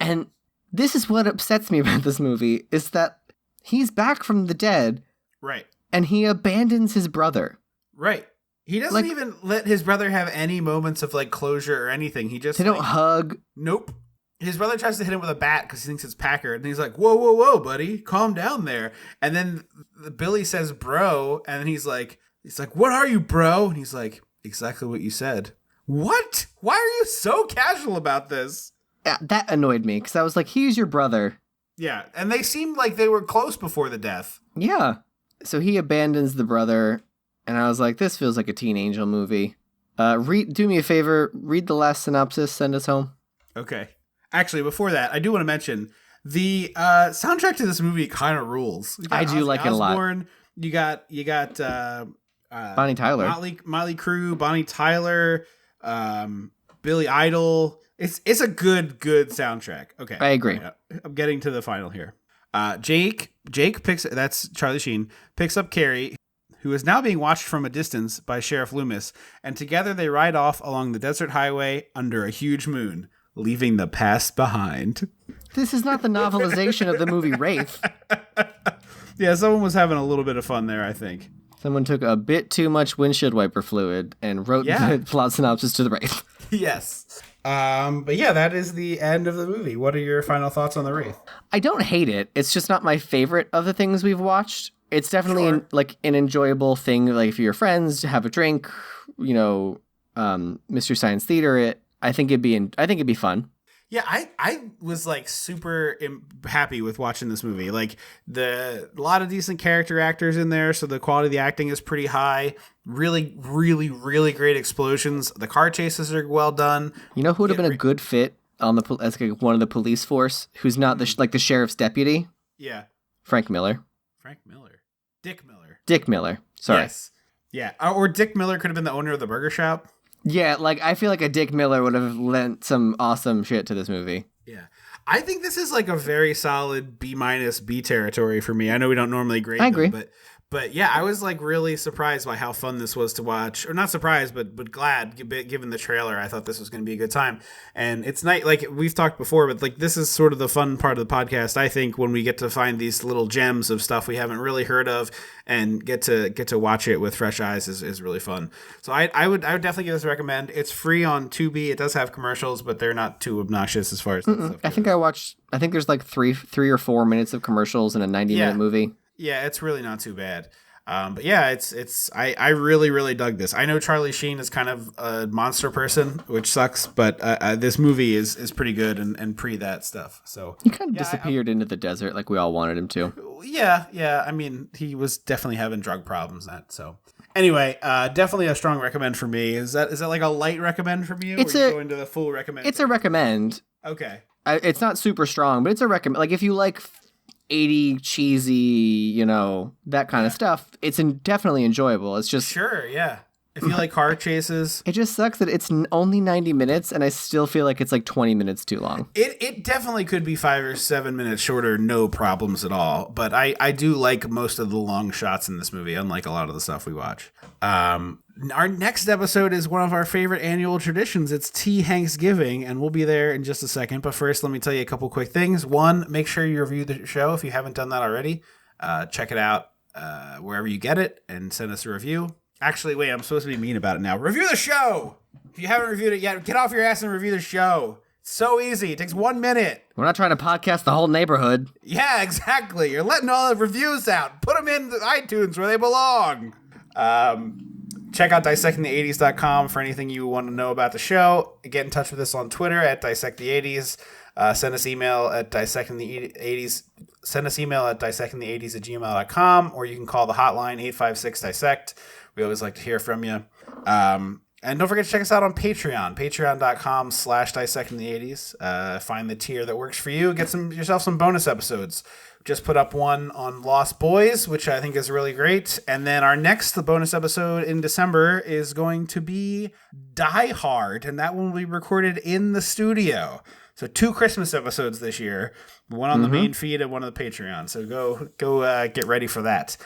B: And this is what upsets me about this movie, is that he's back from the dead.
A: Right.
B: And he abandons his brother.
A: Right. He doesn't even let his brother have any moments of, like, closure or anything. He just,
B: They don't hug.
A: Nope. His brother tries to hit him with a bat because he thinks it's Packard. And he's like, whoa, whoa, whoa, buddy. Calm down there. And then Billy says, bro. And then he's like, what are you, bro? And he's like, exactly what you said. What? Why are you so casual about this?
B: Yeah, that annoyed me, because I was like, he's your brother.
A: Yeah, and they seemed like they were close before the death.
B: Yeah. So he abandons the brother, and I was like, this feels like a Teen Angel movie. Do me a favor, read the last synopsis, send us home.
A: Okay. Actually, before that, I do want to mention, the soundtrack to this movie kind of rules.
B: I do like it a lot.
A: You got
B: Bonnie Tyler.
A: Motley Crue, Bonnie Tyler, Billy Idol. It's a good soundtrack. Okay.
B: I agree.
A: Right, I'm getting to the final here. Jake that's Charlie Sheen, picks up Carrie, who is now being watched from a distance by Sheriff Loomis, and together they ride off along the desert highway under a huge moon, leaving the past behind.
B: This is not the novelization of the movie Wraith.
A: Yeah, someone was having a little bit of fun there, I think.
B: Someone took a bit too much windshield wiper fluid and wrote the plot synopsis to the Wraith.
A: Yes. But yeah, that is the end of the movie. What are your final thoughts on the Wraith? I
B: don't hate it. It's just not my favorite of the things we've watched. It's definitely an enjoyable thing. Like if you're friends, have a drink, Mystery Science Theater. I think it'd be fun. Yeah, I was like super happy with watching this movie. Like a lot of decent character actors in there, so the quality of the acting is pretty high. Really, really, really great explosions. The car chases are well done. You know who would have been a good fit on as like one of the police force, who's not the sheriff's deputy? Yeah, Frank Miller. Dick Miller. Sorry. Yes. Yeah, or Dick Miller could have been the owner of the burger shop. Yeah, like I feel like a Dick Miller would have lent some awesome shit to this movie. Yeah. I think this is like a very solid B- B territory for me. I know we don't normally grade them, I agree. But yeah, I was like really surprised by how fun this was to watch. Or not surprised, but glad given the trailer. I thought this was going to be a good time. And it's nice, like we've talked before, but like this is sort of the fun part of the podcast, I think, when we get to find these little gems of stuff we haven't really heard of and get to watch it with fresh eyes is really fun. So I would definitely give this a recommend. It's free on Tubi. It does have commercials, but they're not too obnoxious as far as that stuff goes. I think there's like three or 4 minutes of commercials in a 90-minute movie. Yeah, it's really not too bad. But yeah, I really, really dug this. I know Charlie Sheen is kind of a monster person, which sucks, but this movie is pretty good and pre that stuff. So he kind of disappeared into the desert like we all wanted him to. Yeah. I mean, he was definitely having drug problems.
A: Anyway, definitely a strong recommend for me. Is that like a light recommend from you? Or are you going to the full recommend?
B: It's a recommend.
A: Okay.
B: It's not super strong, but it's a recommend. Like if you like 80 cheesy, that kind of stuff, it's definitely enjoyable. It's just
A: sure, yeah. If you like car chases,
B: it just sucks that it's only 90 minutes, and I still feel like it's like 20 minutes too long.
A: It definitely could be 5 or 7 minutes shorter, no problems at all. But I do like most of the long shots in this movie, unlike a lot of the stuff we watch. Our next episode is one of our favorite annual traditions. It's Tea Hanksgiving, and we'll be there in just a second. But first, let me tell you a couple quick things. One, make sure you review the show if you haven't done that already. Check it out wherever you get it and send us a review. Actually, wait, I'm supposed to be mean about it now. Review the show! If you haven't reviewed it yet, get off your ass and review the show. It's so easy. It takes 1 minute.
B: We're not trying to podcast the whole neighborhood.
A: Yeah, exactly. You're letting all the reviews out. Put them in iTunes where they belong. Check out dissectingthe80s.com for anything you want to know about the show. Get in touch with us on Twitter at dissectthE80s. Send us email at dissectingthe80s. Send us email at dissectingthe80s@gmail.com, or you can call the hotline 856-DISSECT. We always like to hear from you. And don't forget to check us out on Patreon, patreon.com/dissectingthe80s. Find the tier that works for you. Get yourself some bonus episodes. Just put up one on Lost Boys, which I think is really great. And then our next bonus episode in December is going to be Die Hard, and that one will be recorded in the studio. So 2 Christmas episodes this year, one on the main feed and one on the Patreon. So go get ready for that.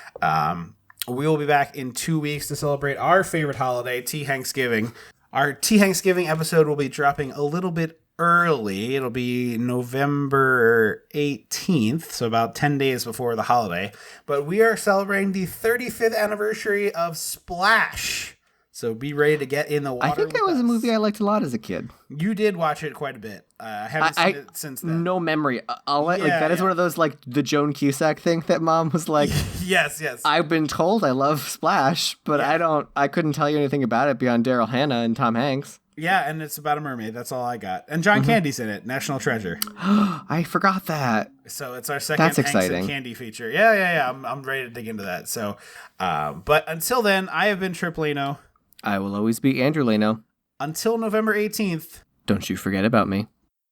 A: We will be back in 2 weeks to celebrate our favorite holiday, Tea Hanksgiving. Our Tea Hanksgiving episode will be dropping a little bit early. It'll be November 18th, so about 10 days before the holiday. But we are celebrating the 35th anniversary of Splash. So be ready to get in the water.
B: I think that was a movie I liked a lot as a kid.
A: You did watch it quite a bit. I haven't seen it since then.
B: No memory. Is one of those like the Joan Cusack thing that Mom was like.
A: Yes.
B: I've been told I love Splash, but I couldn't tell you anything about it beyond Daryl Hannah and Tom Hanks.
A: Yeah, and it's about a mermaid. That's all I got. And John Candy's in it. National treasure.
B: I forgot that.
A: So it's our second
B: That's
A: Hanks
B: exciting.
A: and Candy feature. Yeah. I'm ready to dig into that. So, but until then, I have been Tripp Leno.
B: I will always be Andrew Leno.
A: Until November 18th.
B: Don't you forget about me.